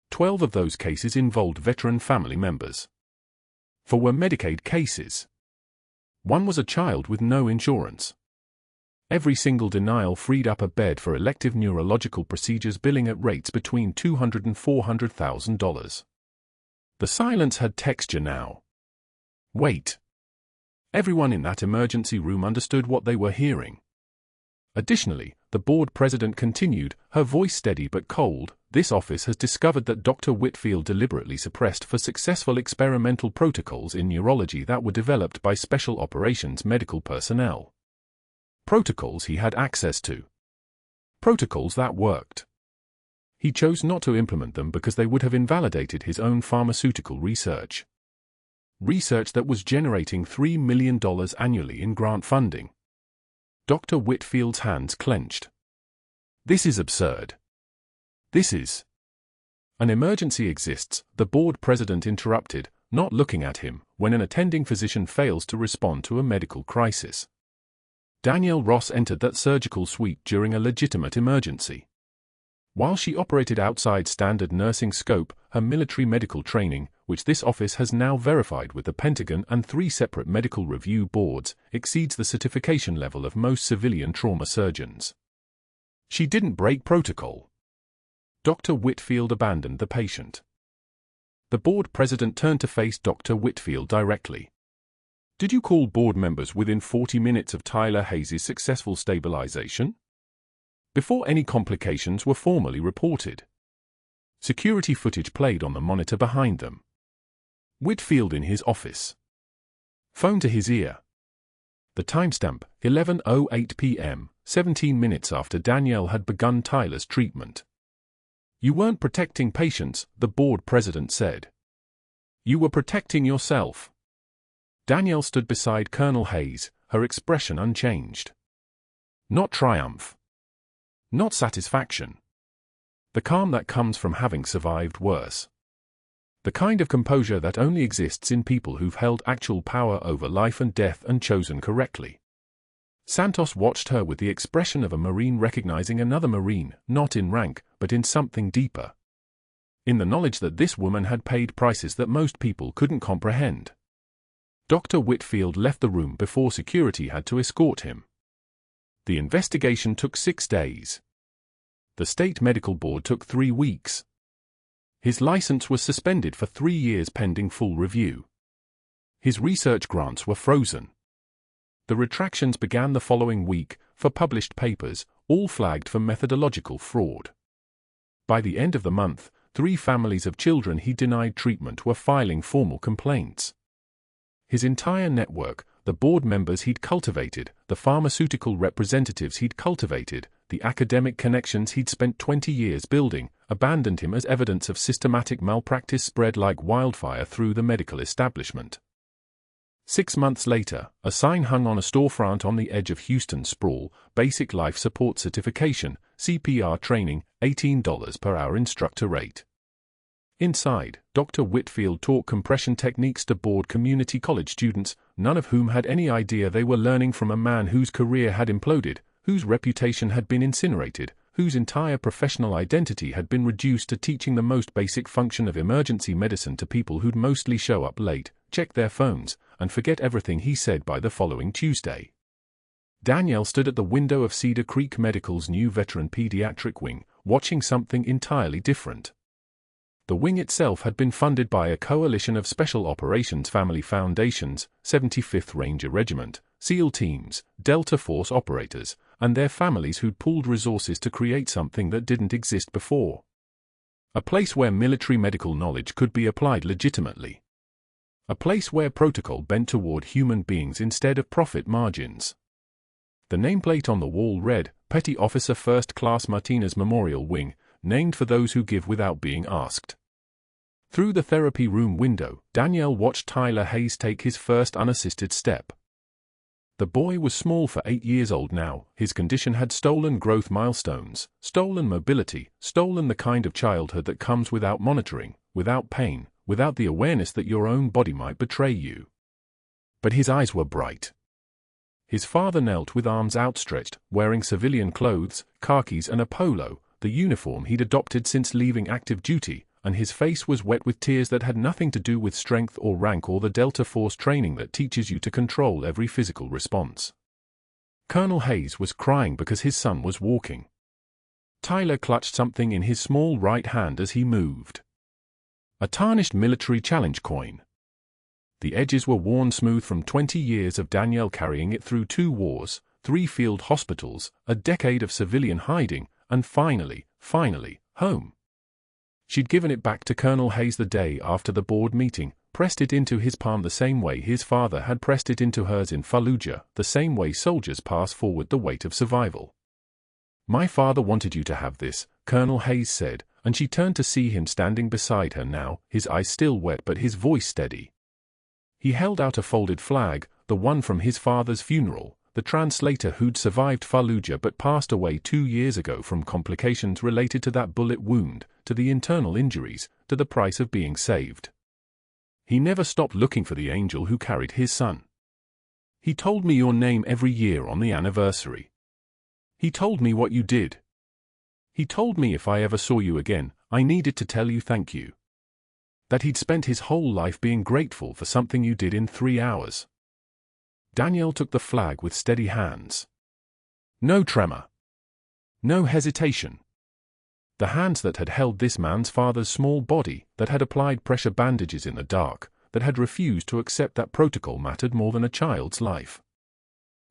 12 of those cases involved veteran family members. 4 were Medicaid cases. 1 was a child with no insurance. Every single denial freed up a bed for elective neurological procedures billing at rates between $200,000 and $400,000. The silence had texture now. Wait. Everyone in that emergency room understood what they were hearing. Additionally, the board president continued, her voice steady but cold, this office has discovered that Dr. Whitfield deliberately suppressed for successful experimental protocols in neurology that were developed by special operations medical personnel. Protocols he had access to. Protocols that worked. He chose not to implement them because they would have invalidated his own pharmaceutical research. Research that was generating $3 million annually in grant funding. Dr. Whitfield's hands clenched. This is absurd. This is. An emergency exists, the board president interrupted, not looking at him, when an attending physician fails to respond to a medical crisis. Danielle Ross entered that surgical suite during a legitimate emergency. While she operated outside standard nursing scope, her military medical training, which this office has now verified with the Pentagon and 3 separate medical review boards, exceeds the certification level of most civilian trauma surgeons. She didn't break protocol. Dr. Whitfield abandoned the patient. The board president turned to face Dr. Whitfield directly. Did you call board members within 40 minutes of Tyler Hayes' successful stabilization? Before any complications were formally reported. Security footage played on the monitor behind them. Whitfield in his office. Phone to his ear. The timestamp, 11:08 p.m., 17 minutes after Danielle had begun Tyler's treatment. You weren't protecting patients, the board president said. You were protecting yourself. Danielle stood beside Colonel Hayes, her expression unchanged. Not triumph. Not satisfaction. The calm that comes from having survived worse. The kind of composure that only exists in people who've held actual power over life and death and chosen correctly. Santos watched her with the expression of a Marine recognizing another Marine, not in rank, but in something deeper. In the knowledge that this woman had paid prices that most people couldn't comprehend. Dr. Whitfield left the room before security had to escort him. The investigation took 6 days. The state medical board took 3 weeks. His license was suspended for 3 years pending full review. His research grants were frozen. The retractions began the following week, for published papers, all flagged for methodological fraud. By the end of the month, 3 families of children he denied treatment were filing formal complaints. His entire network, the board members he'd cultivated, the pharmaceutical representatives he'd cultivated, the academic connections he'd spent 20 years building, abandoned him as evidence of systematic malpractice spread like wildfire through the medical establishment. 6 months later, a sign hung on a storefront on the edge of Houston sprawl, Basic Life Support Certification, CPR Training, $18 per hour instructor rate. Inside, Dr. Whitfield taught compression techniques to bored community college students, none of whom had any idea they were learning from a man whose career had imploded, whose reputation had been incinerated, whose entire professional identity had been reduced to teaching the most basic function of emergency medicine to people who'd mostly show up late, check their phones, and forget everything he said by the following Tuesday. Danielle stood at the window of Cedar Creek Medical's new veteran pediatric wing, watching something entirely different. The wing itself had been funded by a coalition of Special Operations Family Foundations, 75th Ranger Regiment, SEAL teams, Delta Force operators, and their families who'd pooled resources to create something that didn't exist before. A place where military medical knowledge could be applied legitimately. A place where protocol bent toward human beings instead of profit margins. The nameplate on the wall read, Petty Officer First Class Martinez Memorial Wing, named for those who give without being asked. Through the therapy room window, Danielle watched Tyler Hayes take his first unassisted step. The boy was small for 8 years old now, his condition had stolen growth milestones, stolen mobility, stolen the kind of childhood that comes without monitoring, without pain, without the awareness that your own body might betray you. But his eyes were bright. His father knelt with arms outstretched, wearing civilian clothes, khakis and a polo, the uniform he'd adopted since leaving active duty, and his face was wet with tears that had nothing to do with strength or rank or the Delta Force training that teaches you to control every physical response. Colonel Hayes was crying because his son was walking. Tyler clutched something in his small right hand as he moved. A tarnished military challenge coin. The edges were worn smooth from 20 years of Danielle carrying it through 2 wars, 3 field hospitals, a decade of civilian hiding, and finally, home. She'd given it back to Colonel Hayes the day after the board meeting, pressed it into his palm the same way his father had pressed it into hers in Fallujah, the same way soldiers pass forward the weight of survival. My father wanted you to have this, Colonel Hayes said, and she turned to see him standing beside her now, his eyes still wet but his voice steady. He held out a folded flag, the one from his father's funeral, the translator who'd survived Fallujah but passed away 2 years ago from complications related to that bullet wound, to the internal injuries, to the price of being saved. He never stopped looking for the angel who carried his son. He told me your name every year on the anniversary. He told me what you did. He told me if I ever saw you again, I needed to tell you thank you. That he'd spent his whole life being grateful for something you did in 3 hours. Danielle took the flag with steady hands. No tremor. No hesitation. The hands that had held this man's father's small body, that had applied pressure bandages in the dark, that had refused to accept that protocol mattered more than a child's life.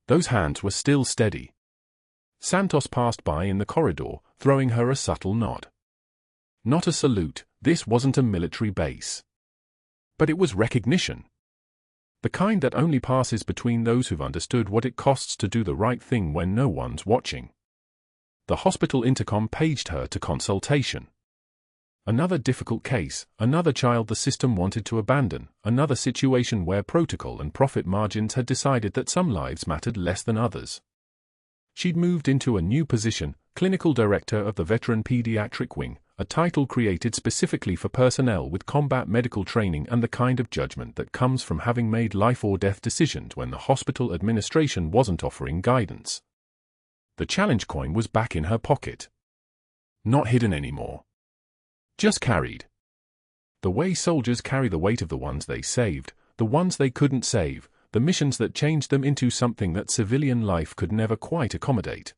Those hands were still steady. Santos passed by in the corridor, throwing her a subtle nod. Not a salute, this wasn't a military base. But it was recognition. The kind that only passes between those who've understood what it costs to do the right thing when no one's watching. The hospital intercom paged her to consultation. Another difficult case, another child the system wanted to abandon, another situation where protocol and profit margins had decided that some lives mattered less than others. She'd moved into a new position, clinical director of the veteran pediatric wing, a title created specifically for personnel with combat medical training and the kind of judgment that comes from having made life-or-death decisions when the hospital administration wasn't offering guidance. The challenge coin was back in her pocket. Not hidden anymore. Just carried. The way soldiers carry the weight of the ones they saved, the ones they couldn't save, the missions that changed them into something that civilian life could never quite accommodate.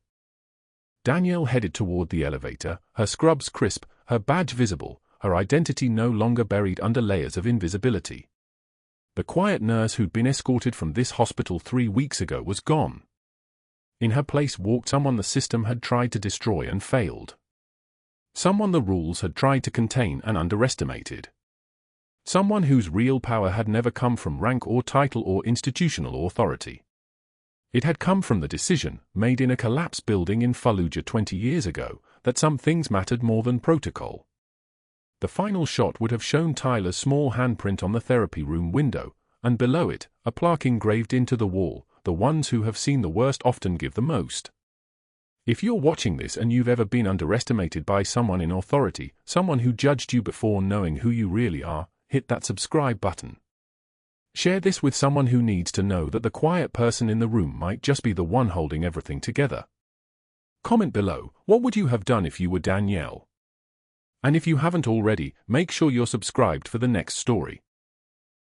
Danielle headed toward the elevator, her scrubs crisp, her badge visible, her identity no longer buried under layers of invisibility. The quiet nurse who'd been escorted from this hospital 3 weeks ago was gone. In her place walked someone the system had tried to destroy and failed. Someone the rules had tried to contain and underestimated. Someone whose real power had never come from rank or title or institutional authority. It had come from the decision, made in a collapsed building in Fallujah 20 years ago, that some things mattered more than protocol. The final shot would have shown Tyler's small handprint on the therapy room window, and below it, a plaque engraved into the wall, "The ones who have seen the worst often give the most." If you're watching this and you've ever been underestimated by someone in authority, someone who judged you before knowing who you really are, hit that subscribe button. Share this with someone who needs to know that the quiet person in the room might just be the one holding everything together. Comment below, what would you have done if you were Danielle? And if you haven't already, make sure you're subscribed for the next story.